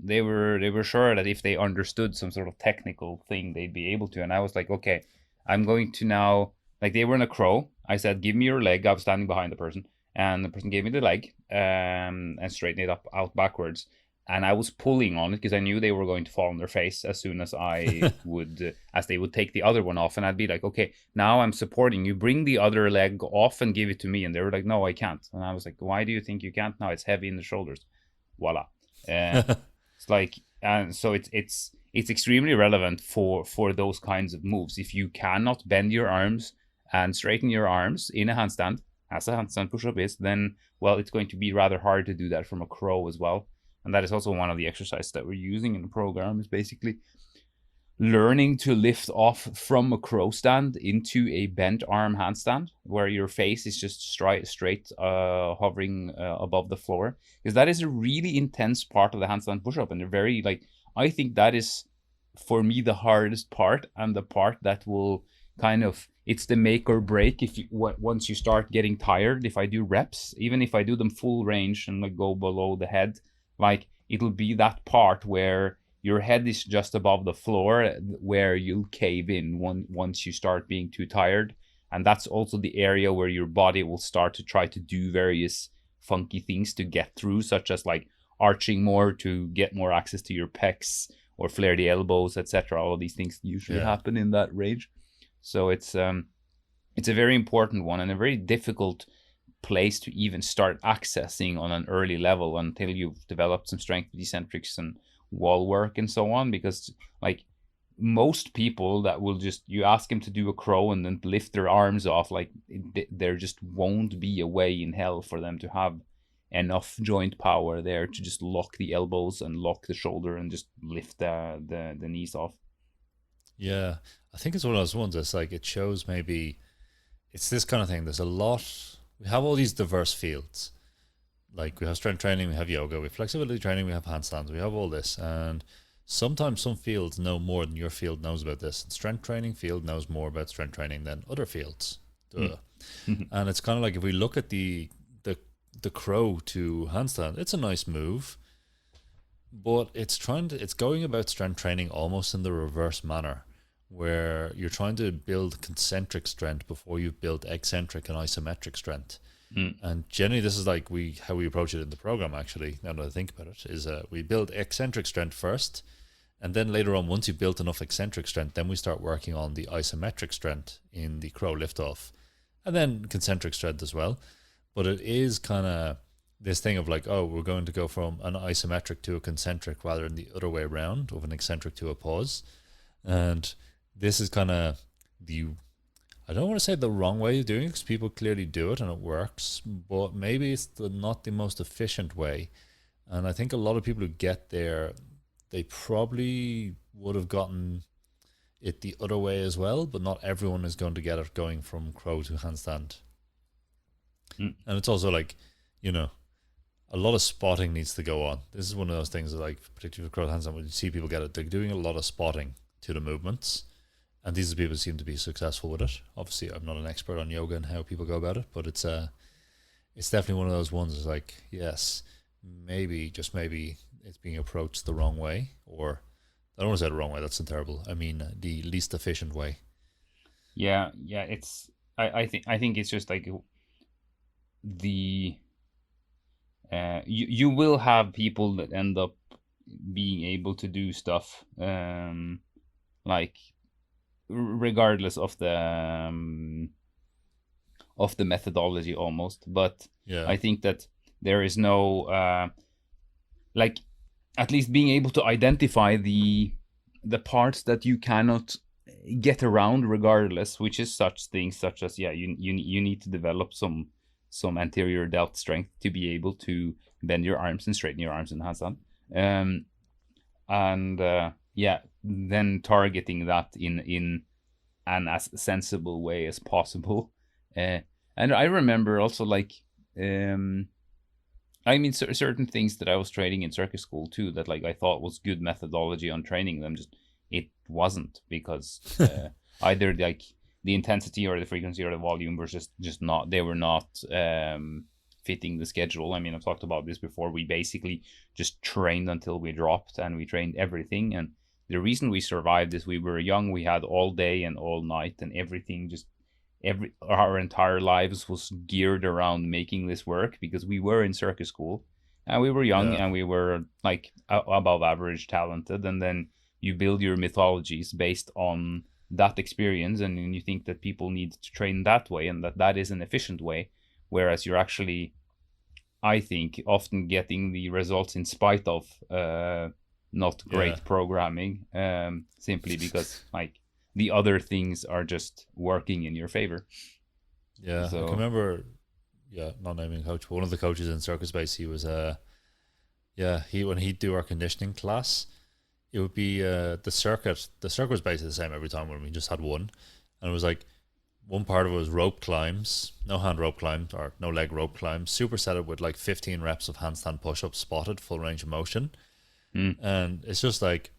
they were sure that if they understood some sort of technical thing, they'd be able to. And I was like, okay, I'm going to now, like, they were in a crow. I said, give me your leg. I was standing behind the person, and the person gave me the leg, and straightened it out backwards. And I was pulling on it because I knew they were going to fall on their face as soon as I would, as they would take the other one off. And I'd be like, okay, now I'm supporting you. Bring the other leg off and give it to me. And they were like, no, I can't. And I was like, why do you think you can't? Now it's heavy in the shoulders. Voila. It's like, and so it's extremely relevant for those kinds of moves. If you cannot bend your arms and straighten your arms in a handstand, as a handstand push-up is, then, well, it's going to be rather hard to do that from a crow as well. And that is also one of the exercises that we're using in the program, is basically learning to lift off from a crow stand into a bent arm handstand, where your face is just straight hovering above the floor. Because that is a really intense part of the handstand push-up. And they're very, like, I think that is, for me, the hardest part, and the part that will kind of, it's the make or break if you, once you start getting tired. If I do reps, even if I do them full range and like go below the head, like, it'll be that part where your head is just above the floor, where you'll cave in once you start being too tired. And that's also the area where your body will start to try to do various funky things to get through, such as like arching more to get more access to your pecs, or flare the elbows, etc. All of these things usually happen in that range. So it's a very important one, and a very difficult place to even start accessing on an early level until you've developed some strength with eccentrics and wall work and so on. Because, like, most people that will just, you ask them to do a crow and then lift their arms off, like, there just won't be a way in hell for them to have enough joint power there to just lock the elbows and lock the shoulder and just lift the knees off.
Yeah, I think it's one of those ones that's like, it shows, maybe it's this kind of thing. There's a lot, we have all these diverse fields. Like, we have strength training, we have yoga, we have flexibility training, we have handstands, we have all this. And sometimes some fields know more than your field knows about this. And strength training field knows more about strength training than other fields. And it's kind of like, if we look at the crow to handstand, it's a nice move, but it's going about strength training almost in the reverse manner, where you're trying to build concentric strength before you've built eccentric and isometric strength. And generally, this is like how we approach it in the program, actually, now that I think about it, is we build eccentric strength first, and then later on, once you've built enough eccentric strength, then we start working on the isometric strength in the crow liftoff, and then concentric strength as well. But it is kind of this thing of like, oh, we're going to go from an isometric to a concentric rather than the other way around, of an eccentric to a pause. And this is kind of I don't want to say the wrong way of doing it, because people clearly do it and it works, but maybe it's not the most efficient way. And I think a lot of people who get there, they probably would have gotten it the other way as well, but not everyone is going to get it going from crow to handstand. And it's also like, you know, a lot of spotting needs to go on. This is one of those things that, like, particularly for crow handstand, when you see people get it, they're doing a lot of spotting to the movements. And these people seem to be successful with it. Obviously, I'm not an expert on yoga and how people go about it, but it's definitely one of those ones. It's like, yes, maybe, just maybe, it's being approached the wrong way. Or, I don't want to say the wrong way, that's terrible. I mean, the least efficient way.
Yeah, it's, I think it's just like, you will have people that end up being able to do stuff, like, regardless of the methodology almost. But I think that there is no like, at least being able to identify the parts that you cannot get around regardless, which is such things such as, you need to develop some anterior delt strength to be able to bend your arms and straighten your arms in handstand, then targeting that in an as sensible way as possible. And I remember also, like, I mean, certain things that I was training in circus school too, that, like, I thought was good methodology on training them, just it wasn't, because either, like, the intensity or the frequency or the volume was just not, they were not fitting the schedule. I mean, I've talked about this before. We basically just trained until we dropped, and we trained everything. And the reason we survived is we were young. We had all day and all night, and everything just our entire lives was geared around making this work, because we were in circus school and we were young, and we were like above average talented. And then you build your mythologies based on that experience, and you think that people need to train that way, and that is an efficient way, whereas you're actually, I think, often getting the results in spite of not great programming, simply because like the other things are just working in your favor.
Yeah, so I can remember, not naming a coach, but one of the coaches in Circus Base, he was when he'd do our conditioning class, it would be the circuit was basically the same every time, when we just had one, and it was like one part of it was rope climbs, no hand rope climbs or no leg rope climbs, supersetted with like 15 reps of handstand push-ups spotted, full range of motion. And it's just like,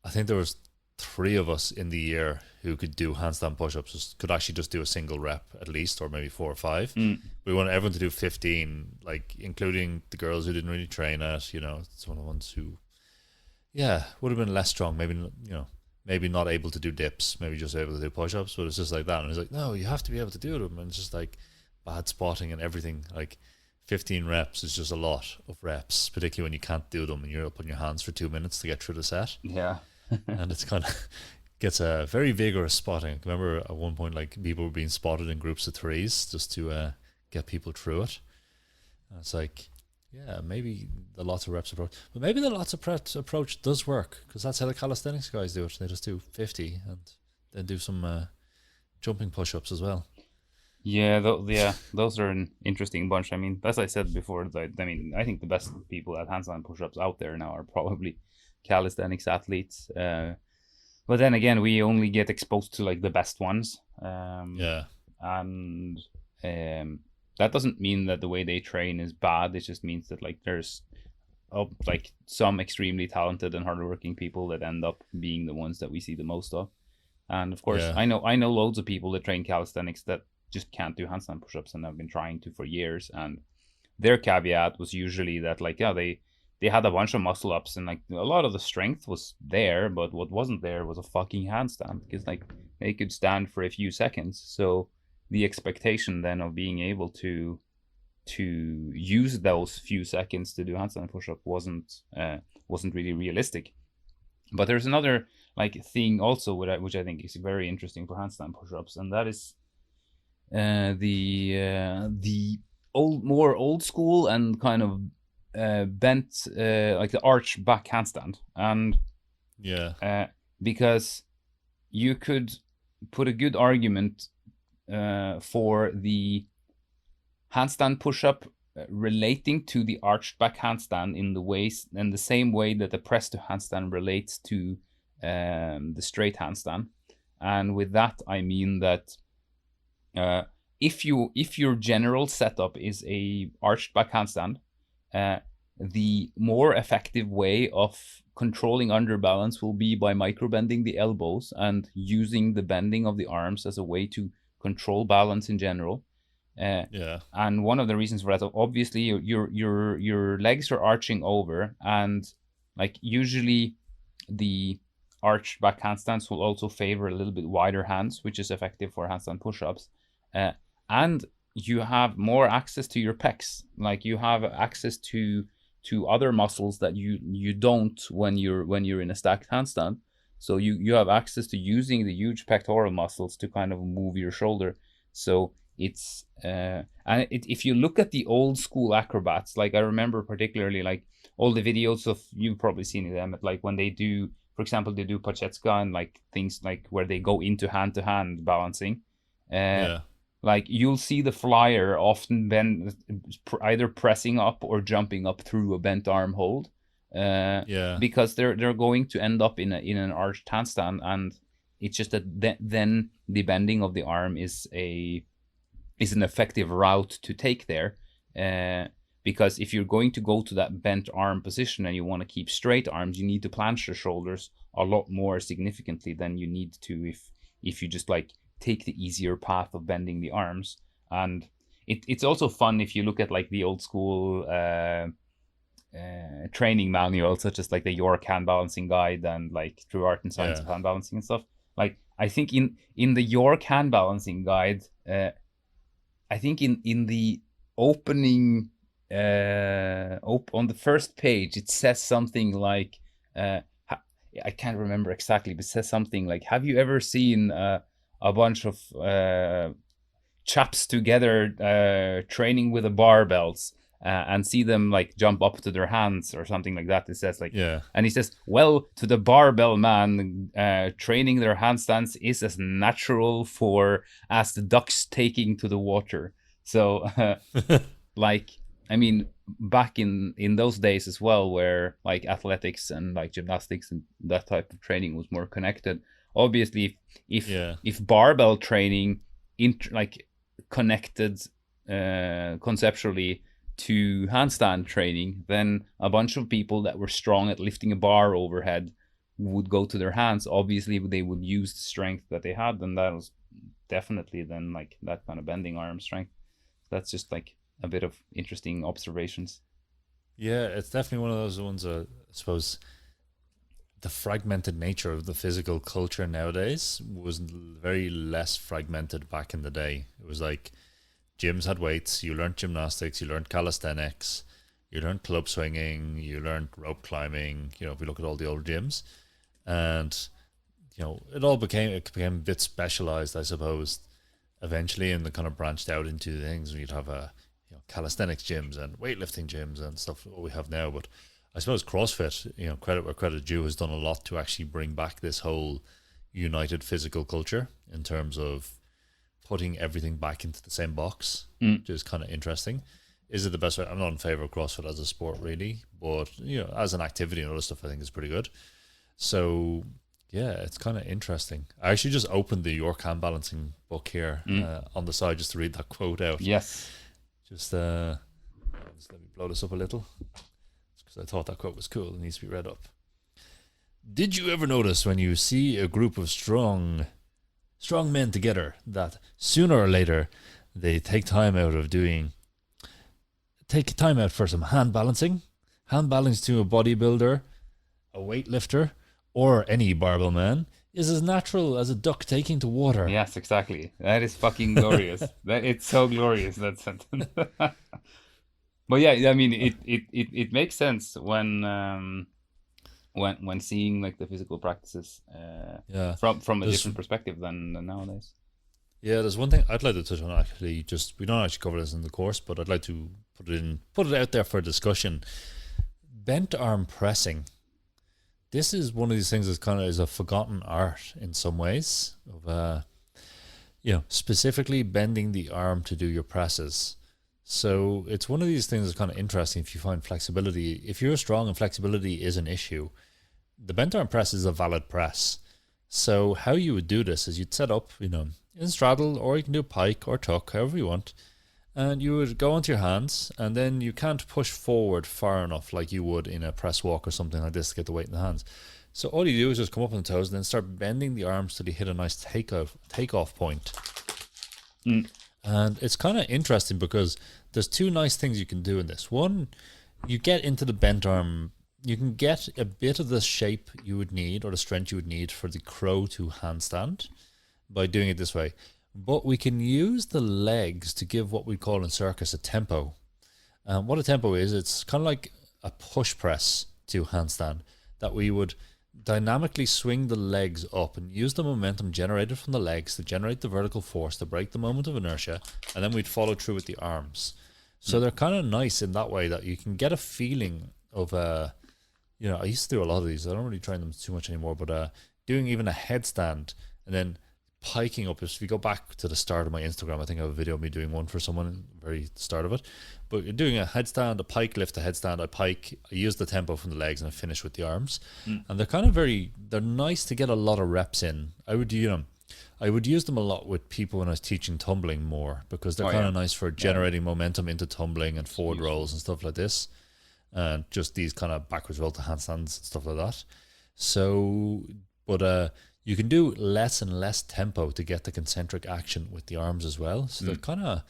I think there was 3 of us in the year who could do handstand push-ups, could actually just do a single rep at least, or maybe 4 or 5. We wanted everyone to do 15, like including the girls who didn't really train it. You know, it's one of the ones who would have been less strong, maybe not able to do dips, maybe just able to do push-ups, but it's just like that. And he's like, no, you have to be able to do them. And it's just like bad spotting and everything. Like 15 reps is just a lot of reps, particularly when you can't do them and you're up on your hands for 2 minutes to get through the set.
Yeah.
And it's kind of gets a very vigorous spotting. I remember at one point, like, people were being spotted in groups of 3s just to get people through it. And it's like, maybe the lots of reps approach, but maybe the lots of reps approach does work, because that's how the calisthenics guys do it. They just do 50 and then do some jumping push-ups as well.
Those are an interesting bunch. I mean, as I said before, I think the best people at handstand push-ups out there now are probably calisthenics athletes. But then again, we only get exposed to like the best ones. And that doesn't mean that the way they train is bad. It just means that like there's like some extremely talented and hardworking people that end up being the ones that we see the most of. And of course, I know loads of people that train calisthenics that just can't do handstand push-ups, and have been trying to for years. And their caveat was usually that like, they had a bunch of muscle ups, and like a lot of the strength was there, but what wasn't there was a fucking handstand, because like they could stand for a few seconds. So the expectation then of being able to use those few seconds to do handstand push-up wasn't really realistic. But there's another like thing also which I think is very interesting for handstand push-ups, and that is the more old school and kind of bent, like the arch back handstand. And because you could put a good argument for the handstand push-up relating to the arched back handstand in the same way that the press to handstand relates to the straight handstand. And with that I mean that if your general setup is a arched back handstand, the more effective way of controlling underbalance will be by microbending the elbows and using the bending of the arms as a way to control balance in general. And one of the reasons for that, obviously, your legs are arching over, and like usually the arched back handstands will also favor a little bit wider hands, which is effective for handstand push-ups. And you have more access to your pecs. Like you have access to other muscles that you don't when you're in a stacked handstand. So you have access to using the huge pectoral muscles to kind of move your shoulder. So it's if you look at the old school acrobats, like I remember particularly like all the videos of, you've probably seen them, like when they do, for example, they do Pachetska and like things like where they go into hand-to-hand balancing. Like you'll see the flyer often bend, either pressing up or jumping up through a bent arm hold. Because they're going to end up in an arched handstand, and it's just that then the bending of the arm is an effective route to take there. Because if you're going to go to that bent arm position and you want to keep straight arms, you need to planche your shoulders a lot more significantly than you need to if you just like take the easier path of bending the arms. And it's also fun if you look at like the old school training manuals, such as like the York hand balancing guide and like True Art and Science of Hand Balancing and stuff. Like I think in the York hand balancing guide, I think in the opening on the first page it says something like I can't remember exactly, but it says something like, have you ever seen a bunch of chaps together training with the barbells and see them like jump up to their hands or something like that? It says like, and he says, well, to the barbell man, training their handstands is as natural for as the ducks taking to the water. So like, I mean, back in those days as well, where like athletics and like gymnastics and that type of training was more connected. Obviously, if barbell training like connected conceptually to handstand training, then a bunch of people that were strong at lifting a bar overhead would go to their hands. Obviously, they would use the strength that they had, and that was definitely then like that kind of bending arm strength. That's just like a bit of interesting observations.
Yeah, it's definitely one of those ones. I suppose the fragmented nature of the physical culture nowadays was very less fragmented back in the day. It was like gyms had weights, you learned gymnastics, you learned calisthenics, you learned club swinging, you learned rope climbing, you know, if we look at all the old gyms. And, you know, it became a bit specialized, I suppose, eventually, and the kind of branched out into things where you'd have calisthenics gyms and weightlifting gyms and stuff what we have now. But I suppose CrossFit, you know, credit where credit due, has done a lot to actually bring back this whole united physical culture in terms of putting everything back into the same box, which is kind of interesting. Is it the best way? I'm not in favor of CrossFit as a sport, really, but you know, as an activity and other stuff, I think is pretty good. So yeah, it's kind of interesting. I actually just opened the York hand balancing book here on the side just to read that quote out.
Yes.
Just let me blow this up a little, because I thought that quote was cool. It needs to be read up. Did you ever notice when you see a group of strong men together that sooner or later they take time out for some hand balancing to a bodybuilder, a weightlifter, or any barbell man is as natural as a duck taking to water?
Yes, exactly. That is fucking glorious. It's so glorious, that sentence. But yeah, I mean, it makes sense when seeing like the physical practices from a different perspective than nowadays.
Yeah, there's one thing I'd like to touch on actually. We don't actually cover this in the course, but I'd like to put it out there for discussion. Bent arm pressing. This is one of these things that kind of is a forgotten art in some ways of, specifically bending the arm to do your presses. So it's one of these things that's kind of interesting if you find flexibility. If you're strong and flexibility is an issue, the bent arm press is a valid press. So how you would do this is you'd set up, in straddle, or you can do pike or tuck, however you want. And you would go onto your hands, and then you can't push forward far enough like you would in a press walk or something like this to get the weight in the hands. So all you do is just come up on the toes and then start bending the arms till you hit a nice takeoff point. And it's kind of interesting because there's two nice things you can do in this. One, you get into the bent arm, you can get a bit of the shape you would need or the strength you would need for the crow to handstand by doing it this way. But we can use the legs to give what we call in circus a tempo. What a tempo is, it's kind of like a push press to handstand, that we would dynamically swing the legs up and use the momentum generated from the legs to generate the vertical force to break the moment of inertia, and then we'd follow through with the arms. So they're kind of nice in that way that you can get a feeling of I used to do a lot of these. I don't really train them too much anymore, but doing even a headstand and then piking up. If you go back to the start of my Instagram, I think I have a video of me doing one for someone, very start of it. But you're doing a headstand, a pike, lift a headstand, I pike, I use the tempo from the legs, and I finish with the arms. And they're kind of they're nice to get a lot of reps in. I would use them a lot with people when I was teaching tumbling more, because they're kind of nice for generating momentum into tumbling and forward rolls and stuff like this. And just these kind of backwards roll to handstands and stuff like that. So, but you can do less and less tempo to get the concentric action with the arms as well. So they're kind of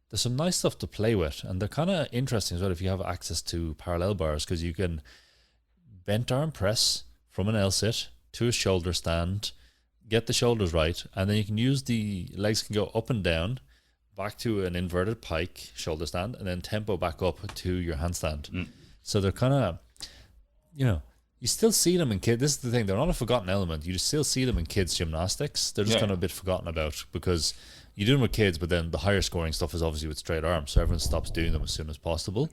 there's some nice stuff to play with, and they're kind of interesting as well if you have access to parallel bars, because you can bent arm press from an L-sit to a shoulder stand, get the shoulders right, and then you can use the legs can go up and down, back to an inverted pike shoulder stand, and then tempo back up to your handstand. So they're kind of, you still see them in kids. This is the thing, they're not a forgotten element. You still see them in kids gymnastics. They're just kind of a bit forgotten about, because you do them with kids, but then the higher scoring stuff is obviously with straight arms, so everyone stops doing them as soon as possible.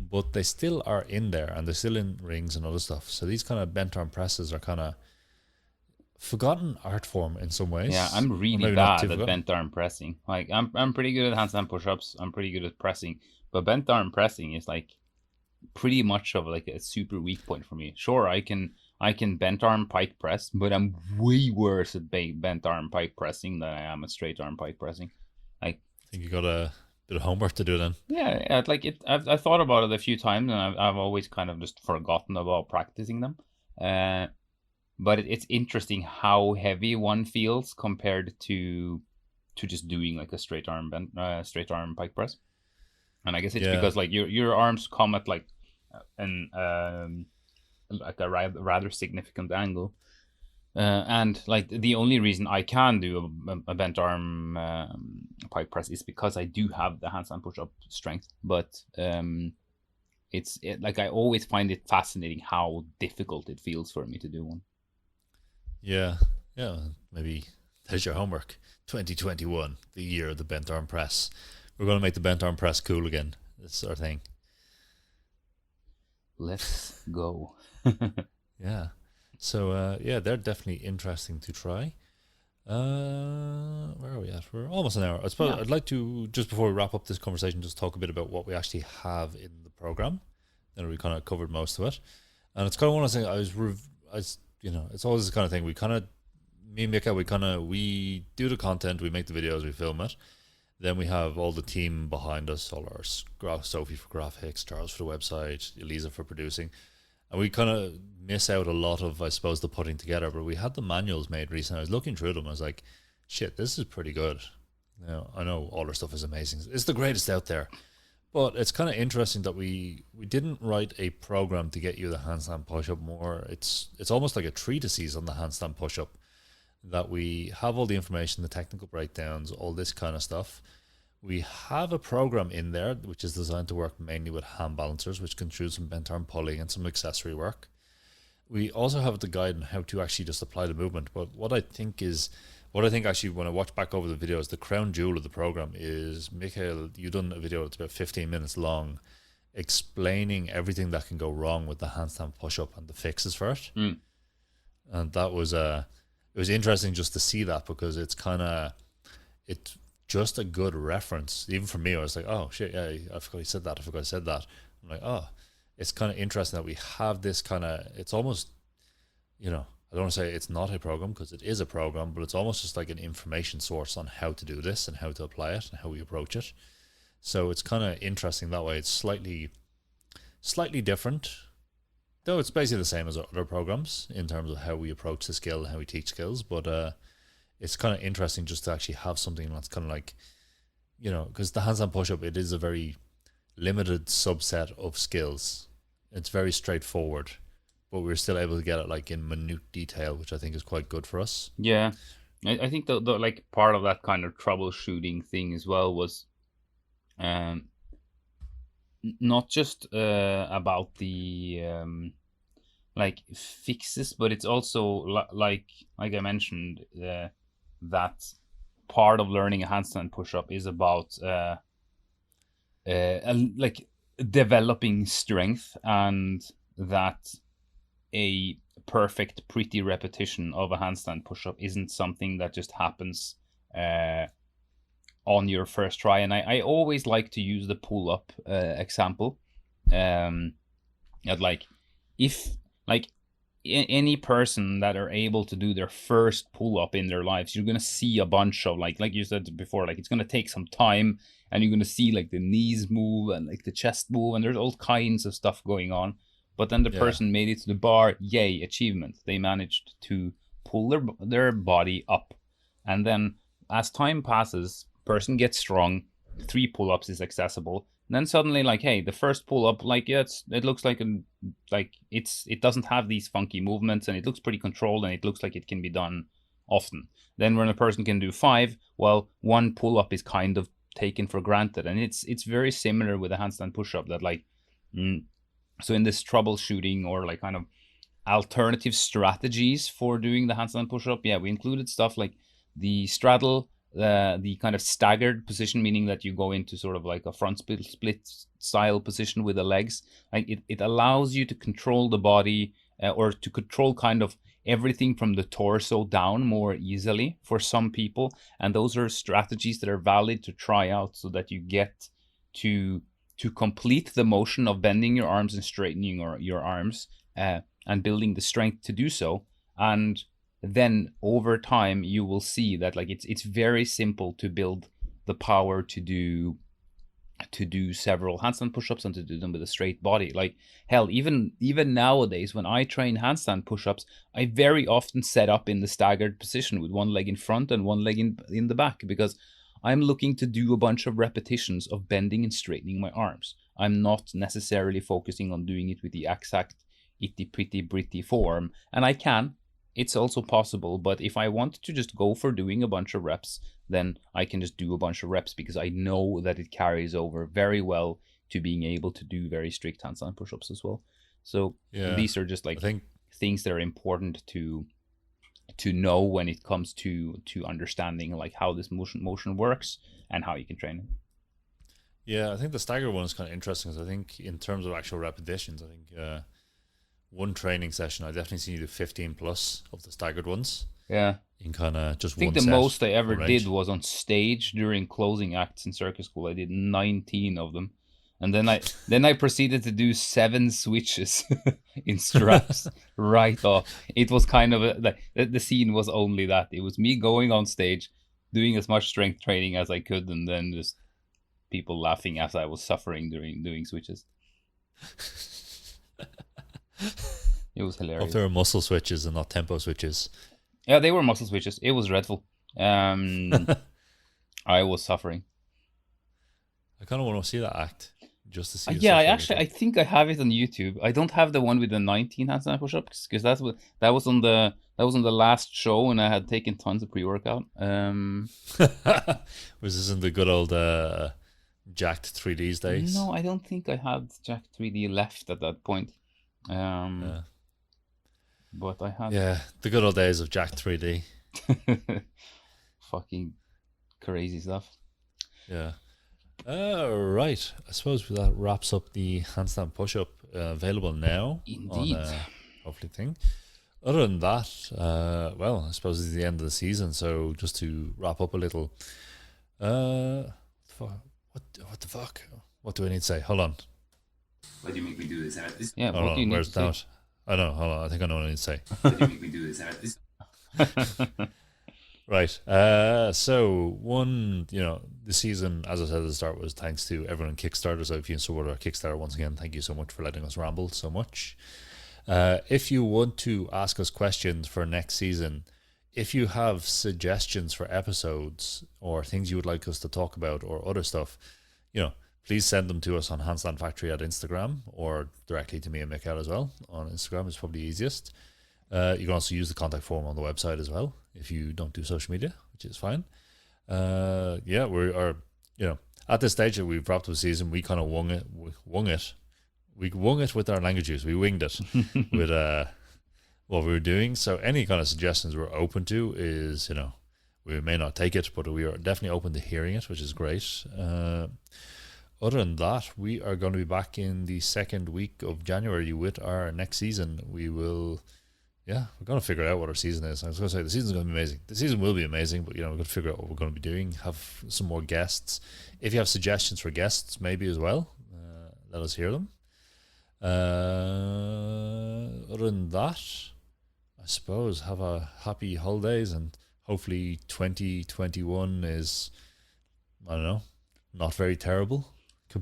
But they still are in there, and they're still in rings and other stuff. So these kind of bent arm presses are kind of forgotten art form in some ways.
Yeah, I'm really bad at bent arm pressing. Like I'm pretty good at handstand push-ups. I'm pretty good at pressing, but bent arm pressing is like pretty much of like a super weak point for me. Sure, I can bent arm pike press, but I'm way worse at bent arm pike pressing than I am at straight arm pike pressing. I
think you got a bit of homework to do then.
Yeah, like it. I've thought about it a few times, and I've always kind of just forgotten about practicing them. But it's interesting how heavy one feels compared to just doing like a straight arm pike press. And I guess it's because like your arms come at like a rather significant angle, and like the only reason I can do a bent arm pike press is because I do have the handstand push-up strength. But it's like I always find it fascinating how difficult it feels for me to do one.
Yeah, maybe there's your homework. 2021, the year of the bent arm press. We're going to make the bent arm press cool again. That's our thing.
Let's go.
Yeah. So, they're definitely interesting to try. Where are we at? We're almost an hour. I suppose I'd like to, just before we wrap up this conversation, just talk a bit about what we actually have in the program. Then we kind of covered most of it. And it's kind of one of those things it's always this kind of thing. Me and Mikael, we do the content, we make the videos, we film it. Then we have all the team behind us, all our Sophie for graphics, Charles for the website, Elisa for producing. And we kind of miss out a lot of, I suppose, the putting together. But we had the manuals made recently. I was looking through them. I was like, shit, this is pretty good. I know all our stuff is amazing. It's the greatest out there. But it's kind of interesting that we didn't write a program to get you the handstand push-up more. It's almost like a treatise on the handstand push-up, that we have all the information, the technical breakdowns, all this kind of stuff. We have a program in there which is designed to work mainly with hand balancers, which can include some bent arm pulling and some accessory work. We also have the guide on how to actually just apply the movement. But what I think actually, when I watch back over the videos, the crown jewel of the program is, Mikael, you've done a video that's about 15 minutes long, explaining everything that can go wrong with the handstand push-up and the fixes for it. And that was it was interesting just to see that, because it's just a good reference. Even for me, I was like, oh shit, yeah, I forgot he said that. I'm like, oh, it's kind of interesting that we have this kind of, it's almost, I don't want to say it's not a program, because it is a program, but it's almost just like an information source on how to do this and how to apply it and how we approach it. So it's kind of interesting that way. It's slightly different, though it's basically the same as other programs in terms of how we approach the skill and how we teach skills. But it's kind of interesting just to actually have something that's kind of like, because the handstand push-up, it is a very limited subset of skills. It's very straightforward, but we're still able to get it like in minute detail, which I think is quite good for us.
Yeah, I think the like part of that kind of troubleshooting thing as well was not just about the like fixes, but it's also like I mentioned, that part of learning a handstand push-up is about like developing strength, and that a perfect pretty repetition of a handstand push-up isn't something that just happens on your first try. And I always like to use the pull-up example. That like, if like any person that are able to do their first pull-up in their lives, you're gonna see a bunch of like you said before, like it's gonna take some time, and you're gonna see like the knees move and like the chest move, and there's all kinds of stuff going on. But then the person made it to the bar, yay, achievement. They managed to pull their body up. And then as time passes, person gets strong, 3 pull-ups is accessible. And then suddenly, like, hey, the first pull-up, like, yeah, it looks like it doesn't have these funky movements, and it looks pretty controlled, and it looks like it can be done often. Then when a person can do 5, well, 1 pull-up is kind of taken for granted, and it's very similar with a handstand push-up that like. So in this troubleshooting or like kind of alternative strategies for doing the handstand push-up, yeah, we included stuff like the straddle, the kind of staggered position, meaning that you go into sort of like a front split style position with the legs. Like it allows you to control the body or to control kind of everything from the torso down more easily for some people. And those are strategies that are valid to try out so that you get to complete the motion of bending your arms and straightening your arms and building the strength to do so. And then over time you will see that like it's very simple to build the power to do several handstand push-ups and to do them with a straight body. Like hell, even nowadays when I train handstand push-ups, I very often set up in the staggered position with one leg in front and one leg in the back, because I'm looking to do a bunch of repetitions of bending and straightening my arms. I'm not necessarily focusing on doing it with the exact itty pretty britty form, and I can. It's also possible, but if I want to just go for doing a bunch of reps, then I can just do a bunch of reps, because I know that it carries over very well to being able to do very strict handstand push-ups as well. So these are just like things that are important to know when it comes to understanding like how this motion works and how you can train it.
Yeah, I think the staggered one is kind of interesting, because I think in terms of actual repetitions, I think one training session, I definitely see you do 15 plus of the staggered ones.
Yeah.
In kind of just one
I think
set.
The most I ever did was on stage during closing acts in circus school. I did 19 of them. And then I proceeded to do 7 switches in straps right off. It was kind of the scene was only that. It was me going on stage, doing as much strength training as I could, and then just people laughing as I was suffering during doing switches. It was hilarious.
Hope there were muscle switches and not tempo switches.
Yeah, they were muscle switches. It was dreadful. I was suffering.
I kind of want to see that act just to see.
Yeah, I think I have it on YouTube. I don't have the one with the 19 handstand push-ups, because that was on the last show, and I had taken tons of pre-workout.
Was this in the good old jacked 3Ds days?
No, I don't think I had jacked 3D left at that point.
Yeah.
But I had
the good old days of jacked 3D.
Fucking crazy stuff.
Yeah. Right. I suppose that wraps up the handstand push-up available now.
Indeed.
On hopefully thing. Other than that, well, I suppose it's the end of the season. So just to wrap up a little, what the fuck? What do I need to say? Hold on.
Why do you make me do this?
Yeah. What do you need to say?
I don't know. Hold on. I think I know what I need to say.
Why do you make me do this?
Right. So one, the season, as I said at the start, was thanks to everyone on Kickstarter. So if you support our Kickstarter, once again, thank you so much for letting us ramble so much. If you want to ask us questions for next season, if you have suggestions for episodes or things you would like us to talk about or other stuff, please send them to us on Handstand Factory at Instagram, or directly to me and Mikael as well on Instagram is probably easiest. You can also use the contact form on the website as well if you don't do social media, which is fine. We are, at this stage that we've wrapped up the season, we kind of wung it. We wung it with our languages. We winged it with what we were doing. So any kind of suggestions we're open to is, we may not take it, but we are definitely open to hearing it, which is great. Other than that, we are going to be back in the second week of January with our next season. We will, we're going to figure out what our season is. I was going to say the season's going to be amazing. The season will be amazing, but we're going to figure out what we're going to be doing. Have some more guests. If you have suggestions for guests, maybe as well, let us hear them. Other than that, I suppose have a happy holidays, and hopefully 2021 is, I don't know, not very terrible.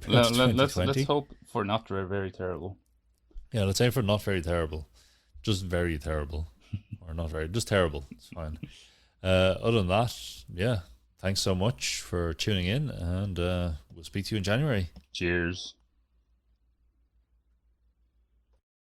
Let's hope for not very, very terrible.
Yeah, let's aim for not very terrible. Just very terrible. Or not very, just terrible. It's fine. Other than that, thanks so much for tuning in, and we'll speak to you in January.
Cheers.